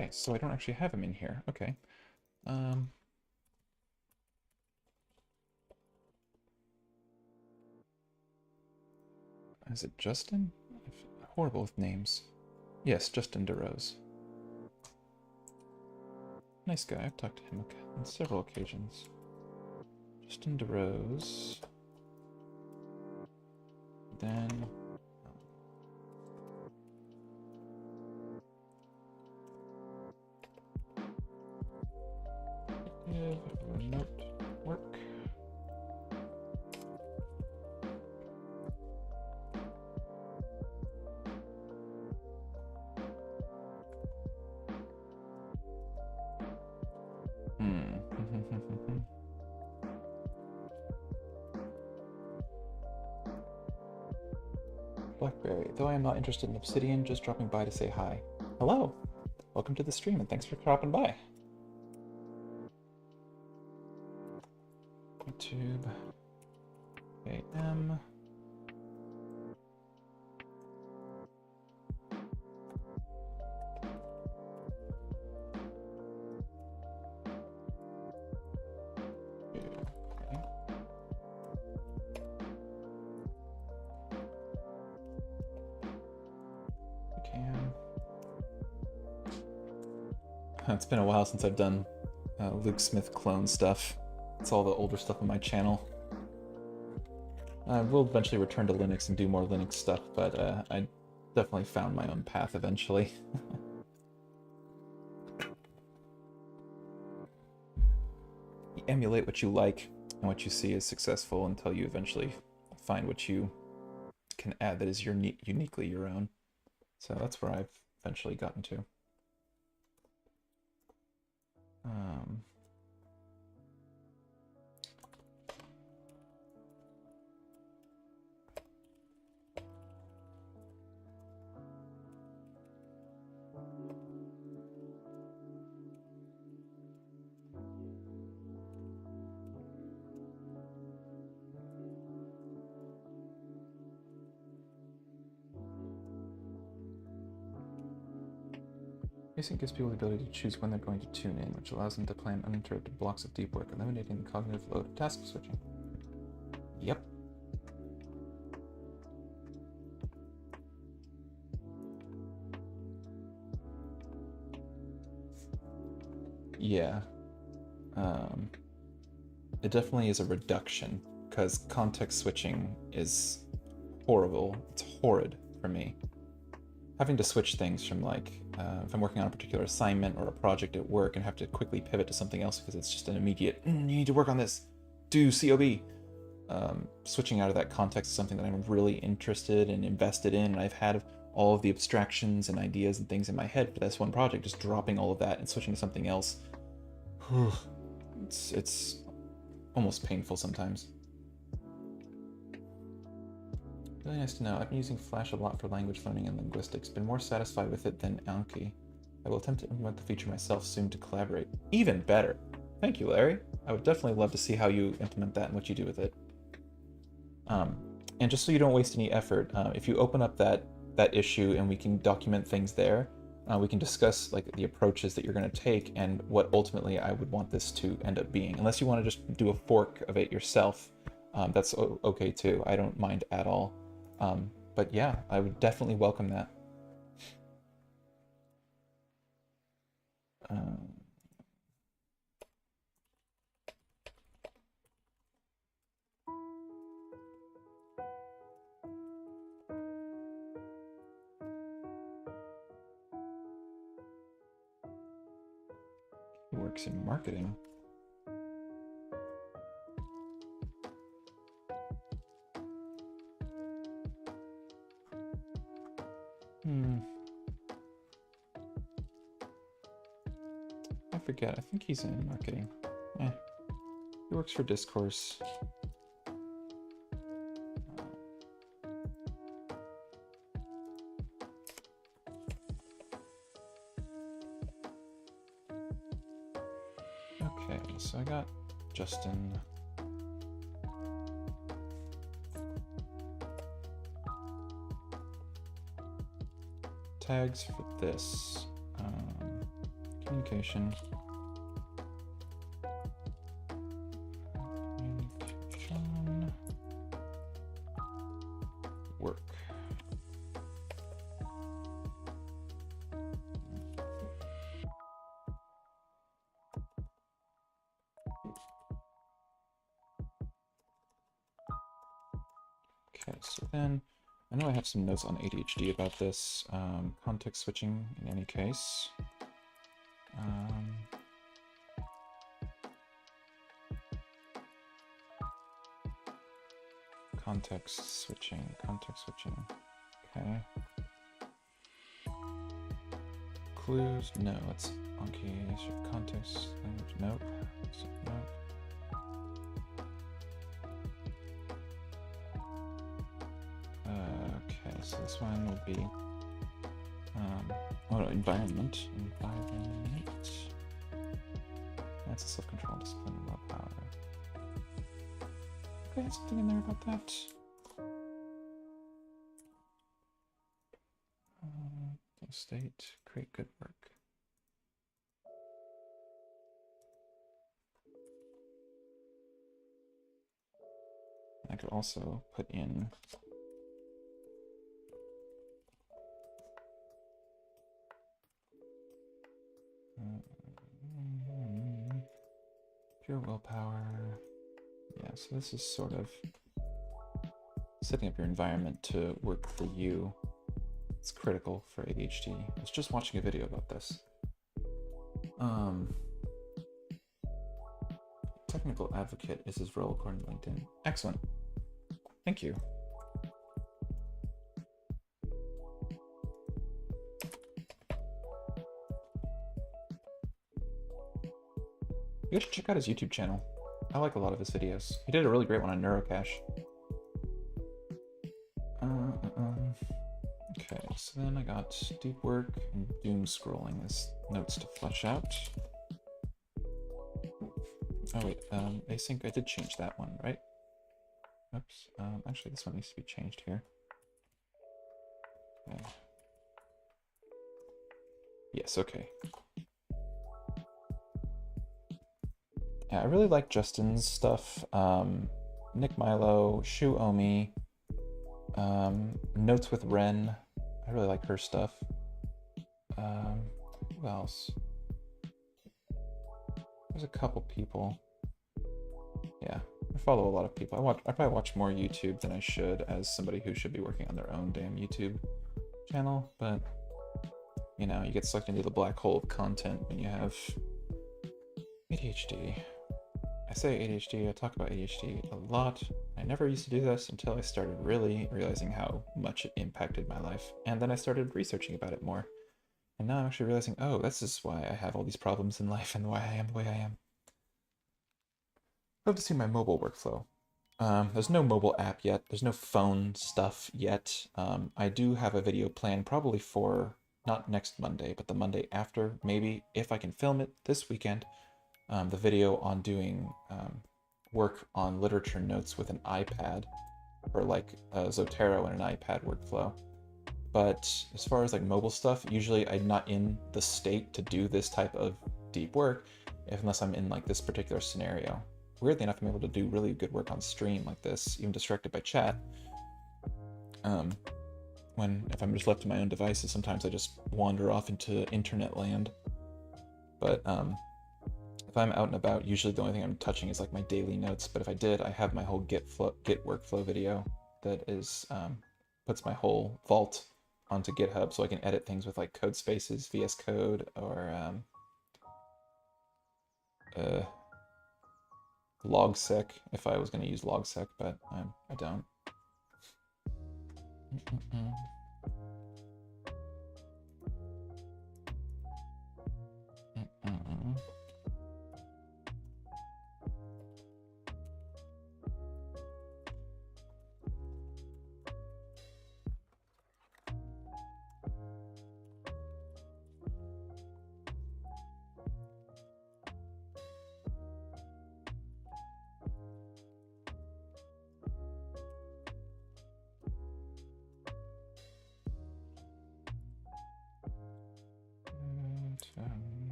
okay, so I don't actually have him in here. Okay. Is it Justin? I'm horrible with names. Yes, Justin DeRose. Nice guy. I've talked to him on several occasions. Justin DeRose. Then remote work. Blackberry. Though I am not interested in Obsidian, just dropping by to say hi. Hello! Welcome to the stream and thanks for dropping by. YouTube. AM. It's been a while since I've done Luke Smith clone stuff. It's all the older stuff on my channel. I will eventually return to Linux and do more Linux stuff, but I definitely found my own path eventually. You emulate what you like and what you see is successful until you eventually find what you can add that is uniquely your own. So that's where I've eventually gotten to. Pacing gives people the ability to choose when they're going to tune in, which allows them to plan uninterrupted blocks of deep work, eliminating the cognitive load of task switching. Yep. Yeah. It definitely is a reduction, because context switching is horrible. It's horrid for me. Having to switch things from, like, if I'm working on a particular assignment or a project at work and have to quickly pivot to something else because it's just an immediate, you need to work on this, do COB. Switching out of that context is something that I'm really interested and invested in, and I've had all of the abstractions and ideas and things in my head for this one project, just dropping all of that and switching to something else. It's almost painful sometimes. Really nice to know. I've been using Flash a lot for language learning and linguistics. Been more satisfied with it than Anki. I will attempt to implement the feature myself soon to collaborate. Even better. Thank you, Larry. I would definitely love to see how you implement that and what you do with it. And just so you don't waste any effort, if you open up that issue and we can document things there, we can discuss like the approaches that you're going to take and what ultimately I would want this to end up being. Unless you want to just do a fork of it yourself, that's okay too. I don't mind at all. But yeah, I would definitely welcome that. He works in marketing. I forget. I think he's in marketing. He works for Discourse. Okay, so I got Justin. Tags for this. Communication. Work. Okay, so then I know I have some notes on ADHD about this. Context switching in any case. Context switching. Okay. Clues? No, it's okay. Context language. Nope. Okay, so this one would be environment. That's a self-control, discipline, and willpower. Okay, something in there about that. State, create good work. I could also put in pure willpower. Yeah, so this is sort of setting up your environment to work for you. It's critical for ADHD. I was just watching a video about this. Technical advocate is his role according to LinkedIn. Excellent. Thank you. You should check out his YouTube channel. I like a lot of his videos. He did a really great one on Neurocache. Okay, so then I got deep work and doom scrolling as notes to flesh out. Oh wait, async, I did change that one, right? Oops, actually this one needs to be changed here. Okay. Yes, okay. Yeah, I really like Justin's stuff. Nick Milo, Shu Omi, Notes with Ren. I really like her stuff. Who else? There's a couple people. Yeah, I follow a lot of people. I probably watch more YouTube than I should as somebody who should be working on their own damn YouTube channel, but you know, you get sucked into the black hole of content when you have ADHD. I say ADHD, I talk about ADHD a lot. I never used to do this until I started really realizing how much it impacted my life. And then I started researching about it more. And now I'm actually realizing, oh, this is why I have all these problems in life and why I am the way I am. I'd love to see my mobile workflow. There's no mobile app yet. There's no phone stuff yet. I do have a video planned probably for not next Monday, but the Monday after, maybe, if I can film it this weekend. The video on doing work on literature notes with an iPad, or like Zotero and an iPad workflow. But as far as like mobile stuff, usually I'm not in the state to do this type of deep work unless I'm in like this particular scenario. Weirdly enough, I'm able to do really good work on stream like this, even distracted by chat. If I'm just left to my own devices, sometimes I just wander off into internet land. But if I'm out and about, usually the only thing I'm touching is like my daily notes. But if I did, I have my whole Git workflow video that is puts my whole vault onto GitHub, so I can edit things with like code spaces, VS Code, or logsec if I was going to use logsec, but I don't.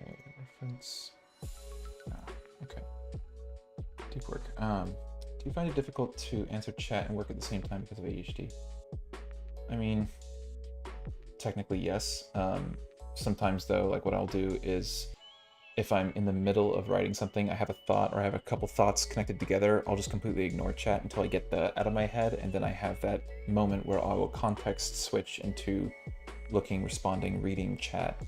Okay, reference. Okay. Deep work. Do you find it difficult to answer chat and work at the same time because of ADHD? I mean, technically yes. Sometimes though, like what I'll do is if I'm in the middle of writing something, I have a thought or I have a couple thoughts connected together, I'll just completely ignore chat until I get that out of my head, and then I have that moment where I will context switch into looking, responding, reading chat.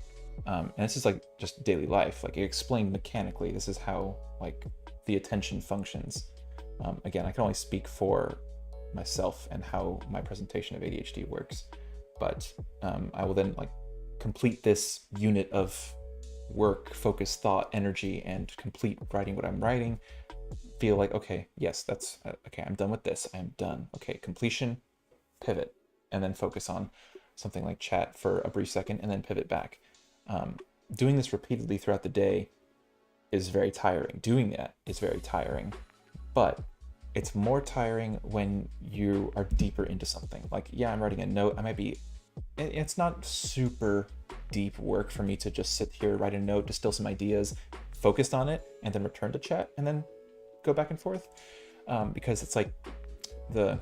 And this is like just daily life. Like, it explained mechanically, this is how like the attention functions. Again, I can only speak for myself and how my presentation of ADHD works, but I will then like complete this unit of work, focus, thought, energy, and complete writing what I'm writing. Feel like, okay, yes, that's okay, I'm done with this, I'm done. Okay, completion, pivot, and then focus on something like chat for a brief second, and then pivot back. Doing this repeatedly throughout the day is very tiring. Doing that is very tiring, but it's more tiring when you are deeper into something. Like, yeah, I'm writing a note, it's not super deep work for me to just sit here, write a note, distill some ideas, focused on it, and then return to chat, and then go back and forth. Because it's like the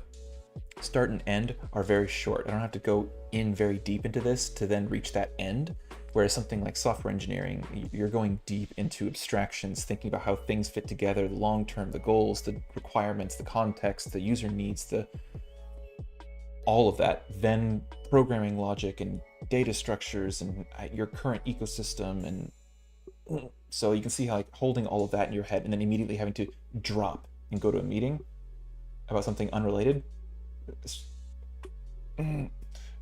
start and end are very short. I don't have to go in very deep into this to then reach that end. Whereas something like software engineering, you're going deep into abstractions, thinking about how things fit together, the long term, the goals, the requirements, the context, the user needs, all of that, then programming logic and data structures and your current ecosystem. And so you can see how like holding all of that in your head and then immediately having to drop and go to a meeting about something unrelated,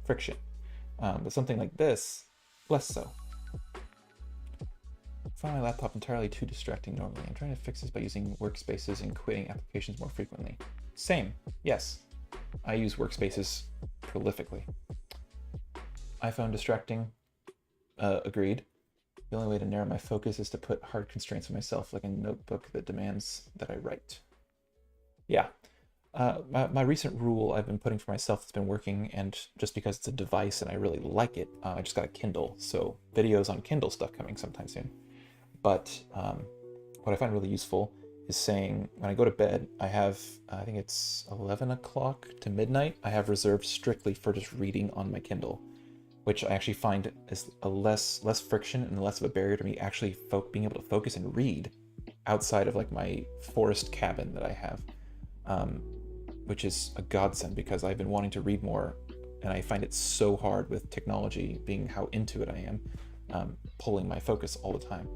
friction. But something like this, less so. I find my laptop entirely too distracting normally. I'm trying to fix this by using workspaces and quitting applications more frequently. Same, yes. I use workspaces prolifically. iPhone distracting, agreed. The only way to narrow my focus is to put hard constraints on myself, like a notebook that demands that I write. Yeah. My recent rule I've been putting for myself that's been working, and just because it's a device and I really like it, I just got a Kindle, so videos on Kindle stuff coming sometime soon. But what I find really useful is saying when I go to bed, I have, I think it's 11 o'clock to midnight, I have reserved strictly for just reading on my Kindle, which I actually find is a less friction and less of a barrier to me actually being able to focus and read outside of like my forest cabin that I have. Which is a godsend because I've been wanting to read more, and I find it so hard with technology, being how into it I am, pulling my focus all the time.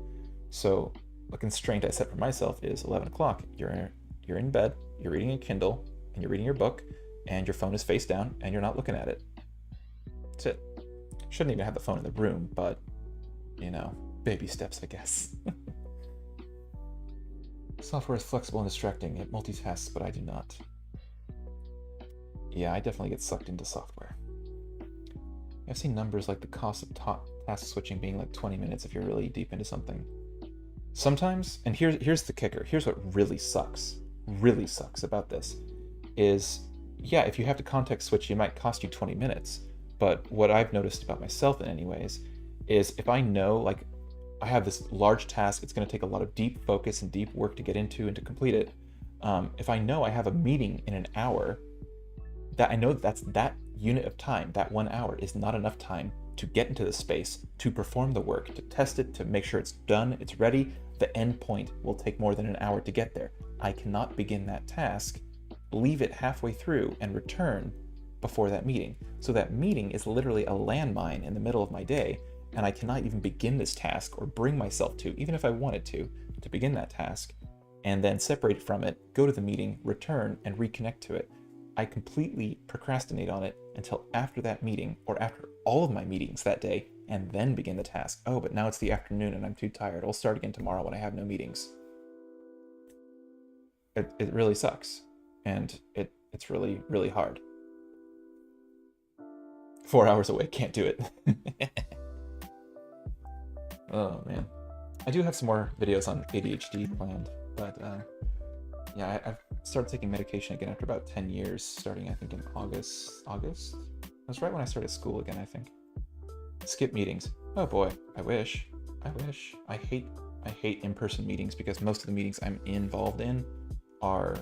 So a constraint I set for myself is 11 o'clock. You're in bed, you're reading a Kindle, and you're reading your book, and your phone is face down, and you're not looking at it. That's it. Shouldn't even have the phone in the room, but, you know, baby steps, I guess. Software is flexible and distracting. It multitasks, but I do not. Yeah, I definitely get sucked into software. I've seen numbers like the cost of task switching being like 20 minutes if you're really deep into something. Sometimes, and here's the kicker, here's what really sucks about this, is, yeah, if you have to context switch, it might cost you 20 minutes. But what I've noticed about myself in any ways is if I know, like, I have this large task, it's going to take a lot of deep focus and deep work to get into and to complete it. If I know I have a meeting in an hour, that I know that's that unit of time, that 1 hour is not enough time to get into the space, to perform the work, to test it, to make sure it's done, it's ready. The end point will take more than an hour to get there. I cannot begin that task, leave it halfway through, and return before that meeting. So that meeting is literally a landmine in the middle of my day, and I cannot even begin this task or bring myself to, even if I wanted to begin that task, and then separate from it, go to the meeting, return, and reconnect to it. I completely procrastinate on it until after that meeting, or after all of my meetings that day, and then begin the task. Oh, but now it's the afternoon and I'm too tired. I'll start again tomorrow when I have no meetings. It really sucks, and it's really, really hard. 4 hours away, can't do it. Oh man. I do have some more videos on ADHD planned, but yeah, I've started taking medication again after about 10 years, starting I think in August? That's right when I started school again, I think. Skip meetings. Oh boy, I wish. I hate in-person meetings because most of the meetings I'm involved in are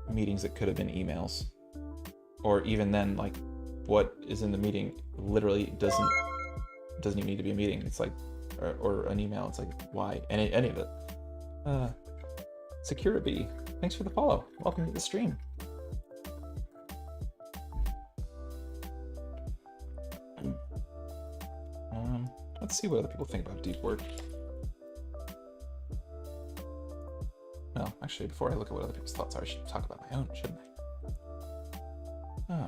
meetings that could have been emails. Or even then, like, what is in the meeting literally doesn't even need to be a meeting. It's like, or an email. It's like, why? Any of it. Security. Thanks for the follow. Welcome to the stream. Let's see what other people think about deep work. Well, actually, before I look at what other people's thoughts are, I should talk about my own, shouldn't I?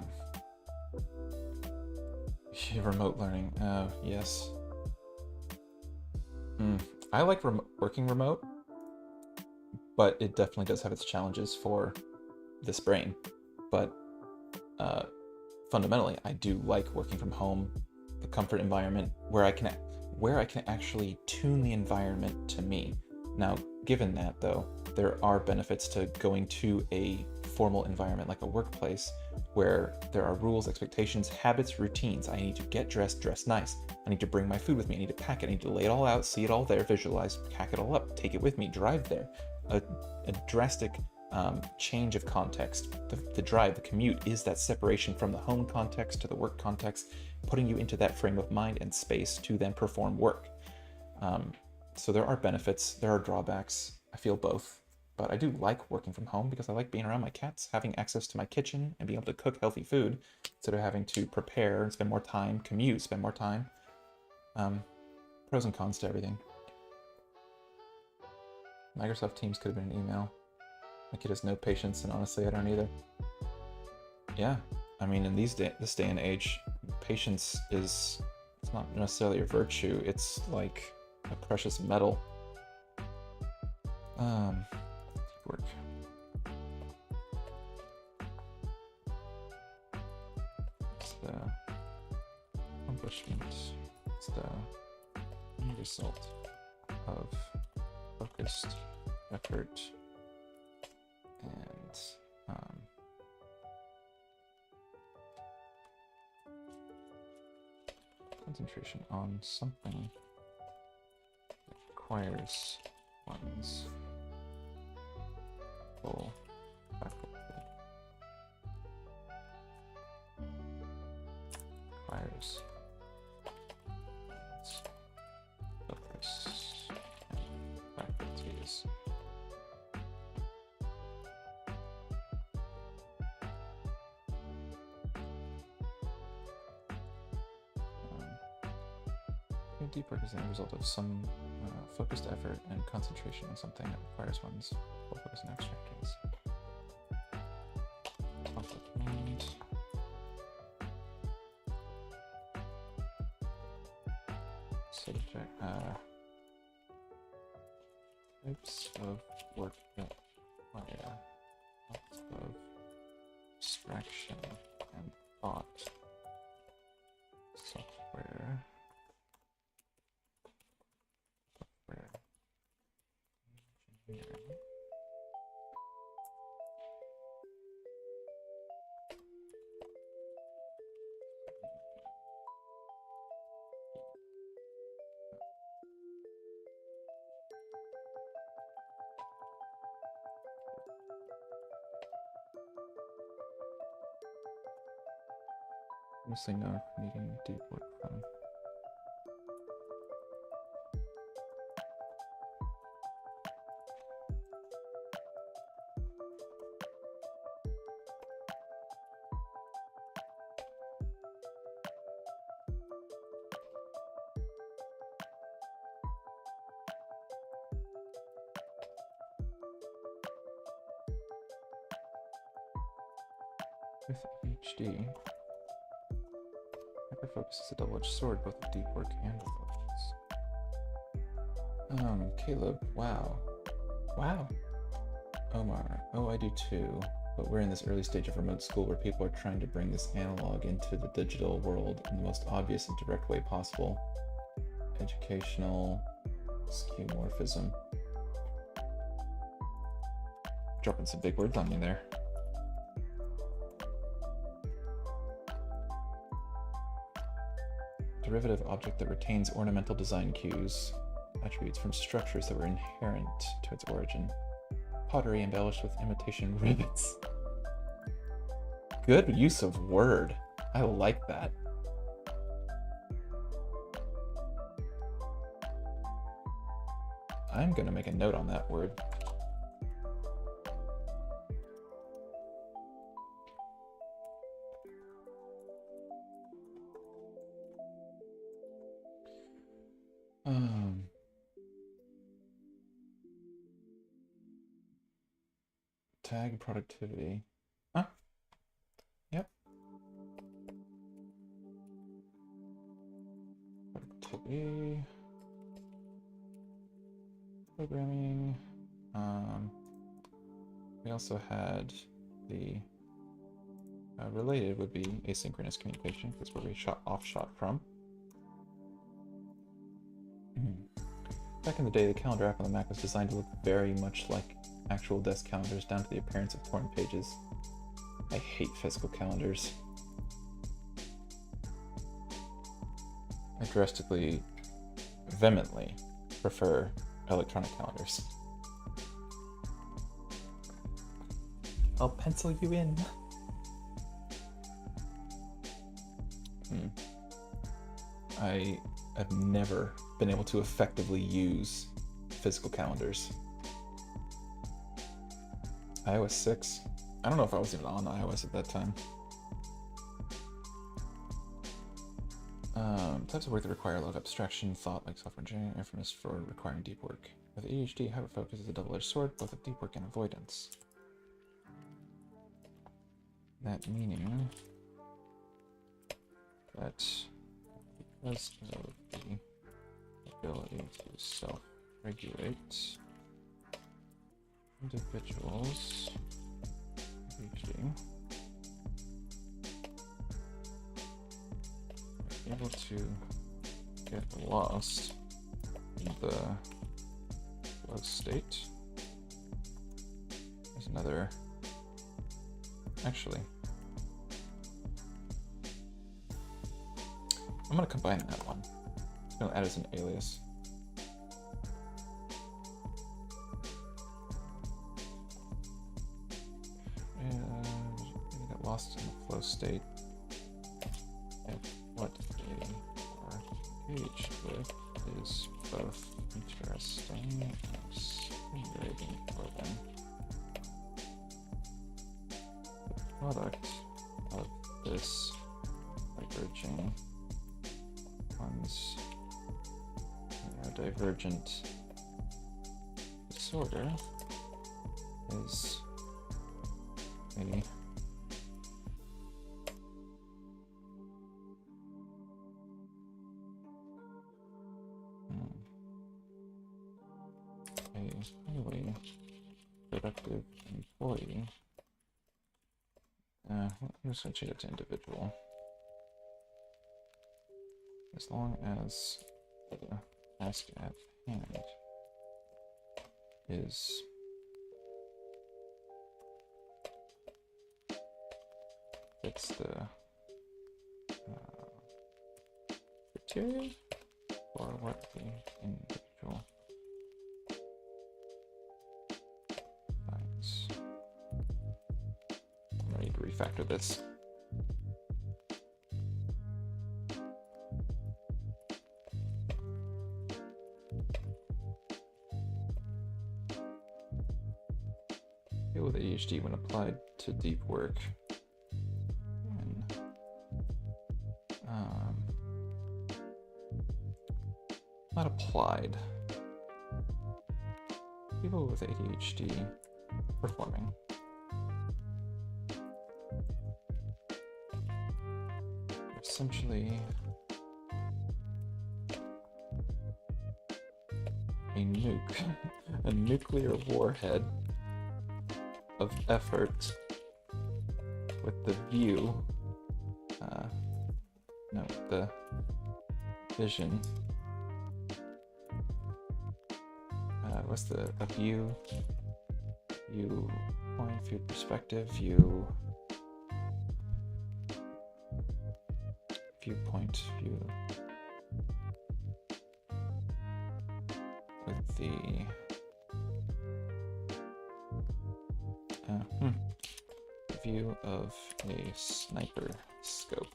Remote learning. Yes. I like working remote, but it definitely does have its challenges for this brain. But fundamentally, I do like working from home, the comfort environment where I can actually tune the environment to me. Now, given that though, there are benefits to going to a formal environment like a workplace where there are rules, expectations, habits, routines. I need to get dressed, dress nice. I need to bring my food with me. I need to pack it. I need to lay it all out, see it all there, visualize, pack it all up, take it with me, drive there. A drastic change of context. The drive, the commute is that separation from the home context to the work context, putting you into that frame of mind and space to then perform work. So there are benefits, there are drawbacks. I feel both. But I do like working from home because I like being around my cats, having access to my kitchen, and being able to cook healthy food instead of having to prepare and spend more time, commute, spend more time. Pros and cons to everything. Microsoft Teams could have been an email. My kid has no patience, and honestly, I don't either. Yeah, I mean, in this day and age, patience it's not necessarily a virtue, it's like a precious metal. Work. It's the accomplishment. It's the result of focused effort and concentration on something that requires one's full faculty. Requires one's focus and faculties. Deep work is the end result of some focused effort and concentration on something that requires one's full focus and abstract case. Conflict mind. Subject. Types of work that require lots of abstraction and thought. Software. Mostly known for needing deep work from. With HD, hyperfocus is a double-edged sword, both with deep work and with focus. Caleb, wow. Wow. Omar, oh, I do too, but we're in this early stage of remote school where people are trying to bring this analog into the digital world in the most obvious and direct way possible. Educational skeuomorphism. Dropping some big words on me there. Derivative object that retains ornamental design cues, attributes from structures that were inherent to its origin. Pottery embellished with imitation rivets. Good use of word. I like that. I'm gonna make a note on that word. Tag productivity. Huh? Yep. Productivity. Programming. We also had the related would be asynchronous communication. That's where we shot from. Back in the day, the calendar app on the Mac was designed to look very much like actual desk calendars, down to the appearance of torn pages. I hate physical calendars. I drastically, vehemently prefer electronic calendars. I'll pencil you in. I have never been able to effectively use physical calendars. iOS 6? I don't know if I was even on iOS at that time. Types of work that require a lot of abstraction, thought, like software engineering, infamous for requiring deep work. With ADHD, hyperfocus is a double-edged sword, both of deep work and avoidance. That meaning that because of the ability to self-regulate, individuals ADHD are able to get lost in the flow state. There's another. Actually, I'm gonna combine that one. I'm gonna add as an alias. And you get lost in the flow state. And what they are engaged with is both interesting and stimulating for them. The product of this diverging one's neurodivergent disorder is a highly productive employee. I'm just going to change it to individual. As long as the task at hand is fits the criteria for what the individual finds. I'm ready to refactor this. With ADHD when applied to deep work. And, not applied. People with ADHD performing. Essentially a nuke, a nuclear warhead of effort with the view, the vision. What's a view? Viewpoint, view perspective, viewpoint, view. With the view of a sniper scope.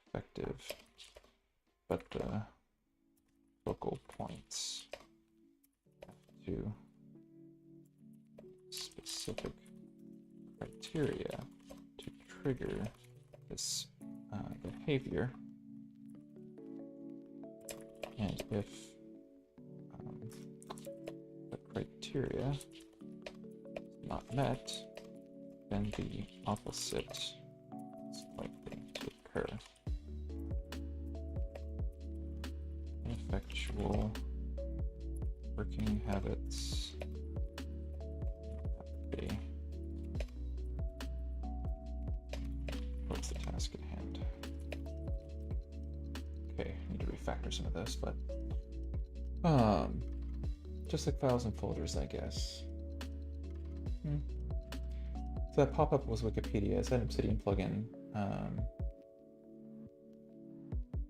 Effective, but the focal points have to specific criteria to trigger this behavior, and if the criteria is not met, then the opposite is likely to occur. Ineffectual working habits towards the task at hand. Okay, I need to refactor some of this, but just like files and folders, I guess. So that pop-up was Wikipedia. Is that an Obsidian plugin?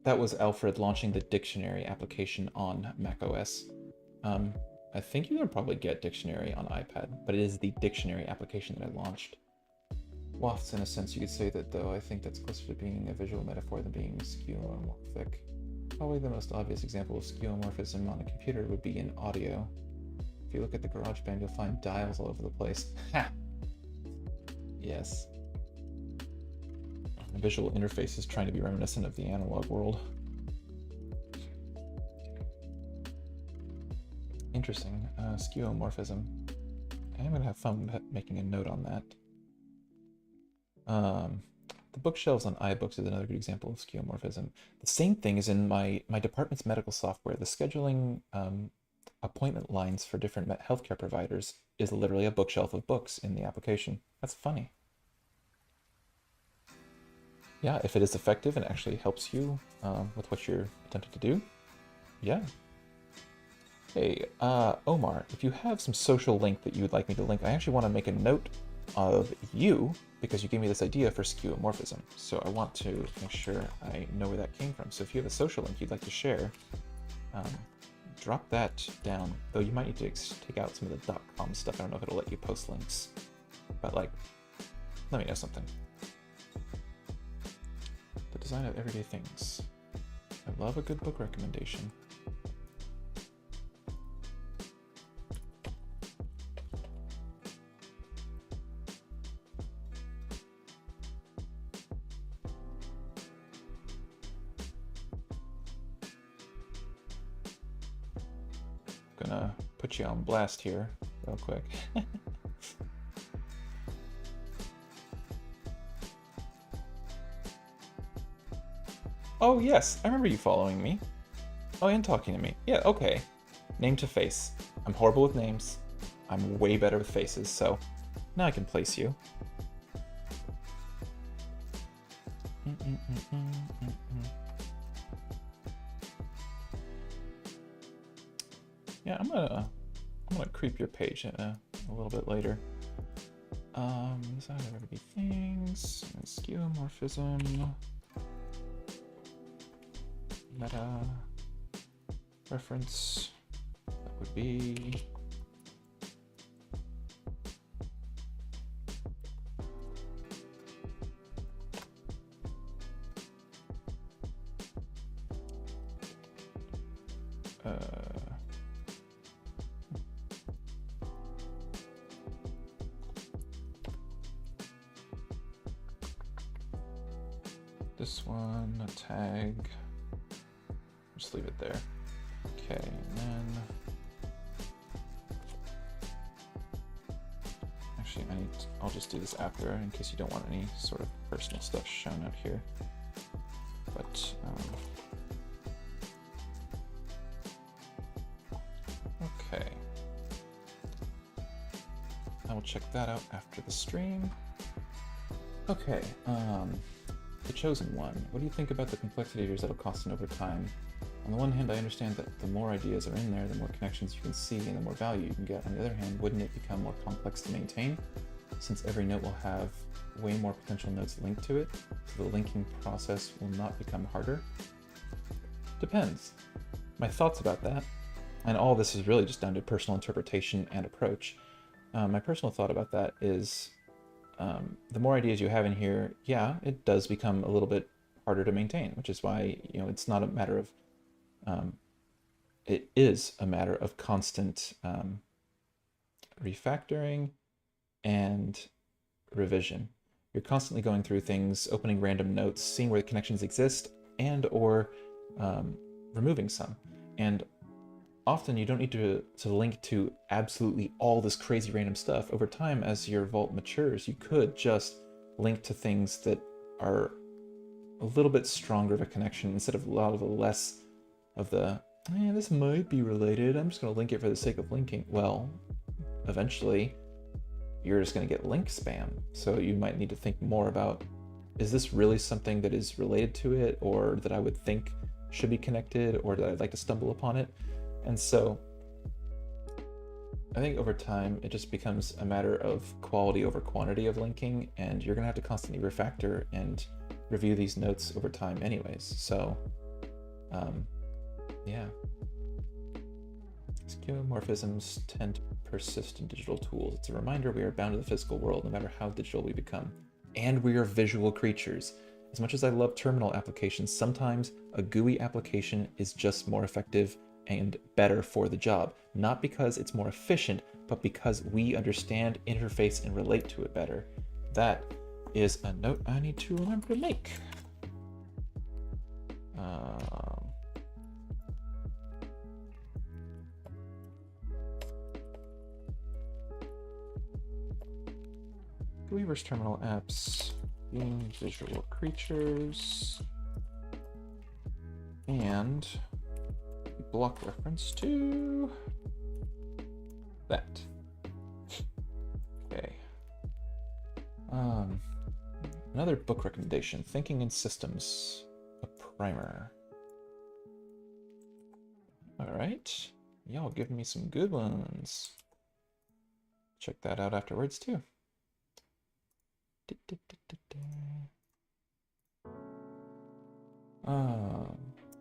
That was Alfred launching the dictionary application on macOS. I think you can probably get Dictionary on iPad, but it is the Dictionary application that I launched. Wafts, in a sense, you could say that, though. I think that's closer to being a visual metaphor than being skeuomorphic. Probably the most obvious example of skeuomorphism on a computer would be in audio. If you look at the GarageBand, you'll find dials all over the place. Ha! Yes. The visual interface is trying to be reminiscent of the analog world. Interesting. Skeuomorphism. I'm going to have fun making a note on that. The bookshelves on iBooks is another good example of skeuomorphism. The same thing is in my department's medical software. The scheduling appointment lines for different healthcare providers is literally a bookshelf of books in the application. That's funny. Yeah, if it is effective and actually helps you with what you're attempting to do, yeah. Hey, Omar, if you have some social link that you would like me to link, I actually want to make a note of you because you gave me this idea for skeuomorphism. So I want to make sure I know where that came from. So if you have a social link you'd like to share, drop that down. Though you might need to take out some of the .com stuff. I don't know if it'll let you post links, but like, let me know something. The design of everyday things. I love a good book recommendation. Gonna put you on blast here real quick. Oh yes, I remember you following me. Oh, and talking to me. Yeah, okay. Name to face. I'm horrible with names. I'm way better with faces, so now I can place you. Yeah, I'm gonna creep your page a little bit later. Design of everyday things, skeuomorphism, meta reference. That would be this one, a tag. Just leave it there. Okay, and then actually I'll just do this after in case you don't want any sort of personal stuff shown out here. But okay. I will check that out after the stream. Okay, The Chosen One. What do you think about the complexity of your Zettelkasten over time? On the one hand, I understand that the more ideas are in there, the more connections you can see and the more value you can get. On the other hand, wouldn't it become more complex to maintain, since every note will have way more potential notes linked to it, so the linking process will not become harder? Depends. My thoughts about that, and all this is really just down to personal interpretation and approach. My personal thought about that is the more ideas you have in here, yeah, it does become a little bit harder to maintain, which is why, you know, it's not a matter of, it is a matter of constant refactoring and revision. You're constantly going through things, opening random notes, seeing where the connections exist, and or removing some. And often you don't need to link to absolutely all this crazy random stuff. Over time, as your vault matures, you could just link to things that are a little bit stronger of a connection instead of a lot of the less of the, this might be related, I'm just going to link it for the sake of linking. Well, eventually you're just going to get link spam. So you might need to think more about, is this really something that is related to it, or that I would think should be connected, or that I'd like to stumble upon it? And so I think over time, it just becomes a matter of quality over quantity of linking, and you're going to have to constantly refactor and review these notes over time anyways. So yeah. Skeuomorphisms tend to persist in digital tools. It's a reminder we are bound to the physical world no matter how digital we become. And we are visual creatures. As much as I love terminal applications, sometimes a GUI application is just more effective and better for the job. Not because it's more efficient, but because we understand, interface, and relate to it better. That is a note I need to remember to make. GUI versus terminal apps being visual creatures, and block reference to that. Okay. Another book recommendation, Thinking in Systems, a primer. All right, y'all giving me some good ones. Check that out afterwards too.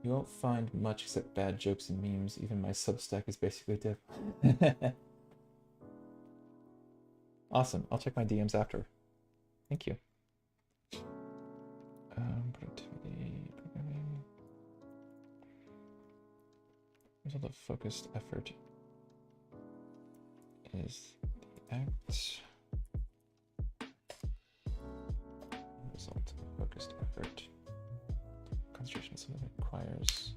You won't find much except bad jokes and memes. Even my Substack is basically div. Awesome. I'll check my DMs after. Thank you. Productivity, programming. Result of focused effort is the act. Result of focused effort. Concentration is something that requires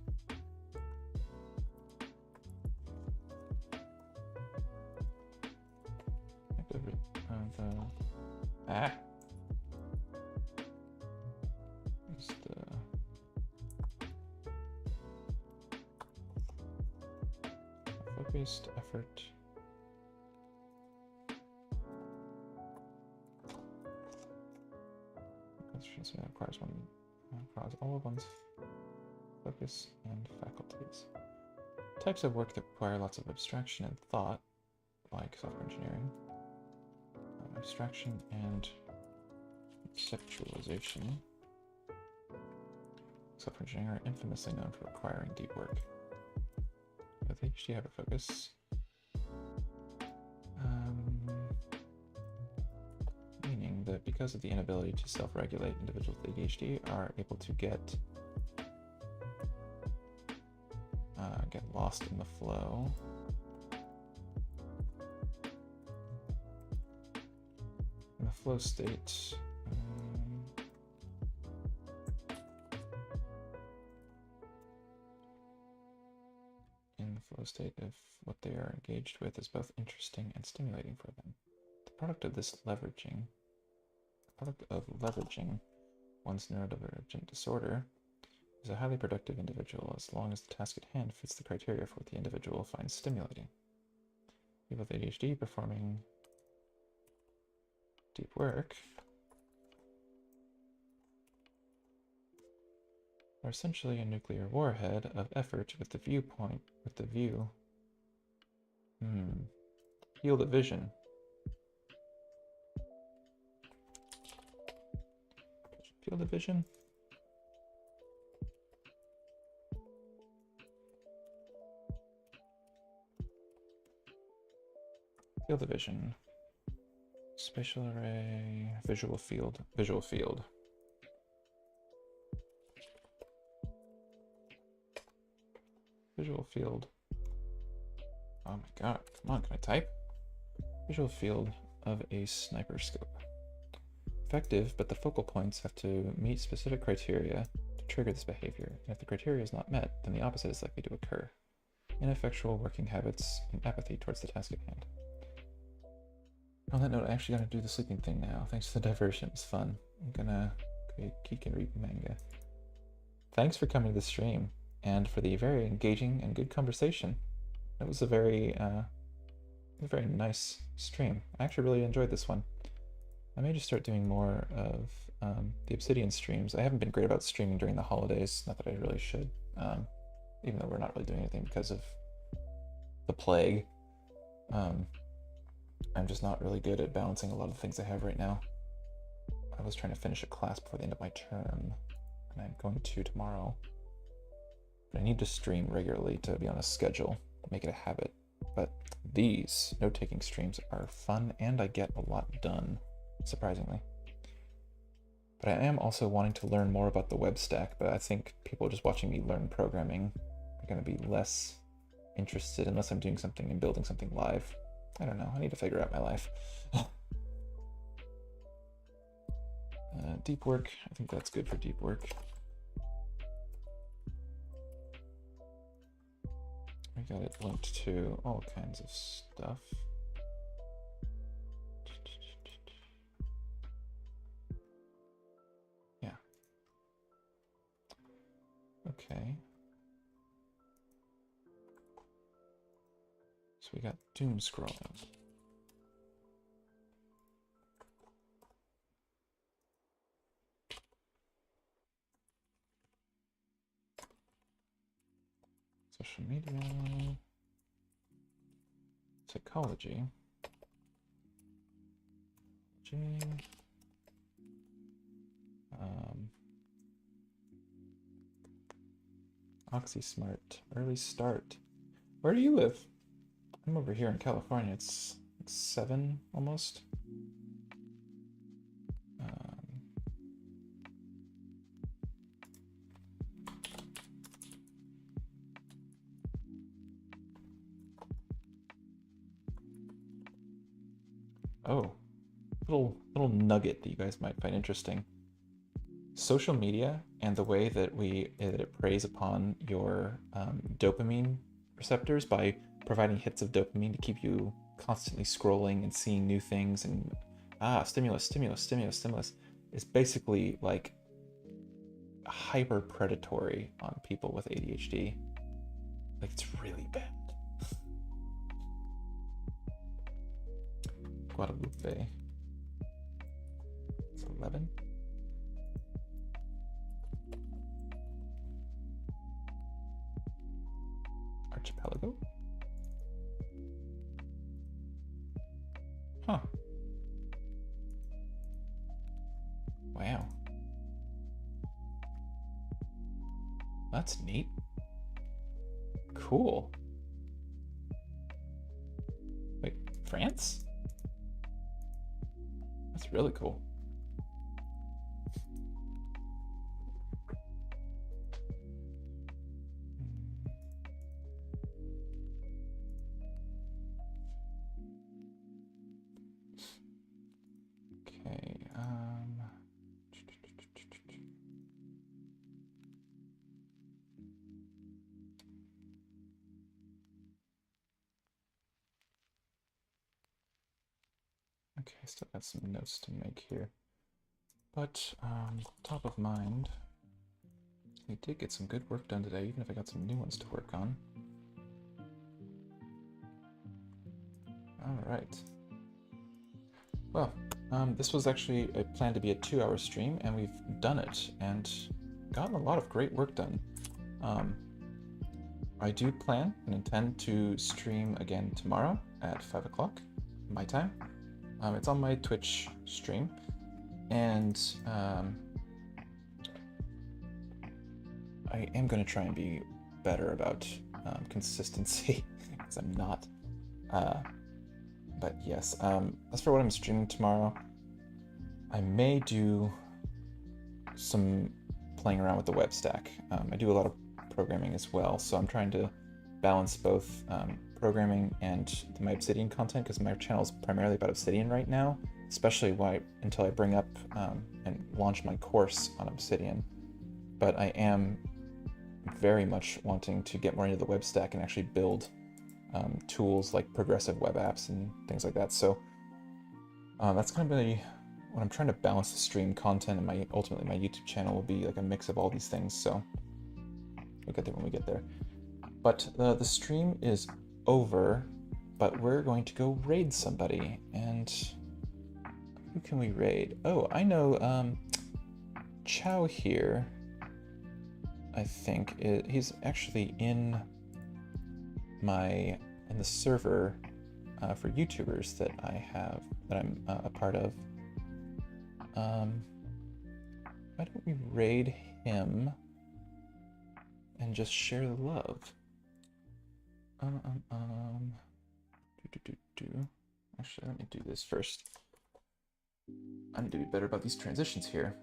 is the focused effort. Concentration that requires one across all of one's focus and faculties. Types of work that require lots of abstraction and thought, like software engineering. Abstraction and conceptualization. Software engineering are infamously known for requiring deep work. With ADHD hyperfocus, meaning that because of the inability to self-regulate, individuals with ADHD are able to get lost in the flow. In the flow state, if what they are engaged with is both interesting and stimulating for them. The product of leveraging one's neurodivergent disorder is a highly productive individual as long as the task at hand fits the criteria for what the individual finds stimulating. People with ADHD performing deep work are essentially a nuclear warhead of effort with the field of vision. Field of vision? Field of vision. Spatial array, visual field. Oh my god, come on, can I type? Visual field of a sniper scope. Effective, but the focal points have to meet specific criteria to trigger this behavior. And if the criteria is not met, then the opposite is likely to occur. Ineffectual working habits and apathy towards the task at hand. On that note, I actually gotta do the sleeping thing now. Thanks for the diversion, it was fun. I'm gonna geek and read manga. Thanks for coming to the stream, and for the very engaging and good conversation. It was a very nice stream. I actually really enjoyed this one. I may just start doing more of the Obsidian streams. I haven't been great about streaming during the holidays, not that I really should, even though we're not really doing anything because of the plague. I'm just not really good at balancing a lot of the things I have right now. I was trying to finish a class before the end of my term, and I'm going to tomorrow. But I need to stream regularly to be on a schedule, make it a habit. But these note-taking streams are fun, and I get a lot done, surprisingly. But I am also wanting to learn more about the web stack, but I think people just watching me learn programming are going to be less interested unless I'm doing something and building something live. I don't know. I need to figure out my life. Deep work. I think that's good for deep work. I got it linked to all kinds of stuff. Yeah. Okay. So we got doom scrolling. Social media, psychology, OxySmart, early start. Where do you live? I'm over here in California. It's like 7 almost. Oh, little nugget that you guys might find interesting. Social media and the way that it preys upon your dopamine receptors by providing hits of dopamine to keep you constantly scrolling and seeing new things and stimulus is basically like hyper predatory on people with ADHD. Like, it's really bad. Guadalupe. It's 11. Archipelago? Huh. Wow. That's neat. Cool. Wait, France? That's really cool. Okay, okay, I still got some notes to make here. But top of mind, we did get some good work done today, even if I got some new ones to work on. All right. Well, this was actually planned to be a 2-hour stream, and we've done it and gotten a lot of great work done. I do plan and intend to stream again tomorrow at 5 o'clock my time. It's on my Twitch stream, and I am going to try and be better about consistency, because I'm not. But yes, as for what I'm streaming tomorrow, I may do some playing around with the web stack. I do a lot of programming as well, so I'm trying to balance both programming and my Obsidian content, because my channel is primarily about Obsidian right now, especially until I bring up and launch my course on Obsidian. But I am very much wanting to get more into the web stack and actually build tools like progressive web apps and things like that. So that's going to be what I'm trying to balance. The stream content and ultimately my YouTube channel will be like a mix of all these things. So we'll get there when we get there. But the stream is over, but we're going to go raid somebody. And who can we raid? Oh, I know Chow here, I think. He's actually in the server for YouTubers that I'm a part of. Why don't we raid him and just share the love? Actually, let me do this first. I need to be better about these transitions here.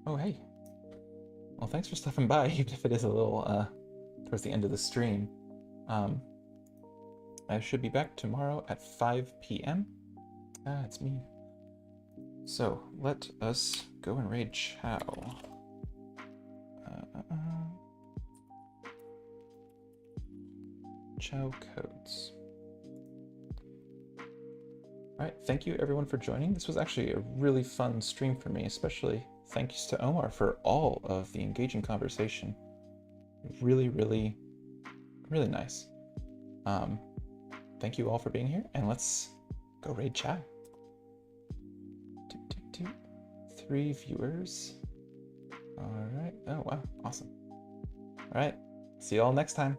Oh, hey. Well, thanks for stopping by, even if it is a little towards the end of the stream. I should be back tomorrow at 5 p.m. Ah, it's me. So, let us go and raid Chow. Chow codes. Alright, thank you everyone for joining. This was actually a really fun stream for me, especially thanks to Omar for all of the engaging conversation. Really, really, really nice. Thank you all for being here, and let's go raid Chow. 3 viewers. Alright, oh wow, awesome. Alright, see you all next time.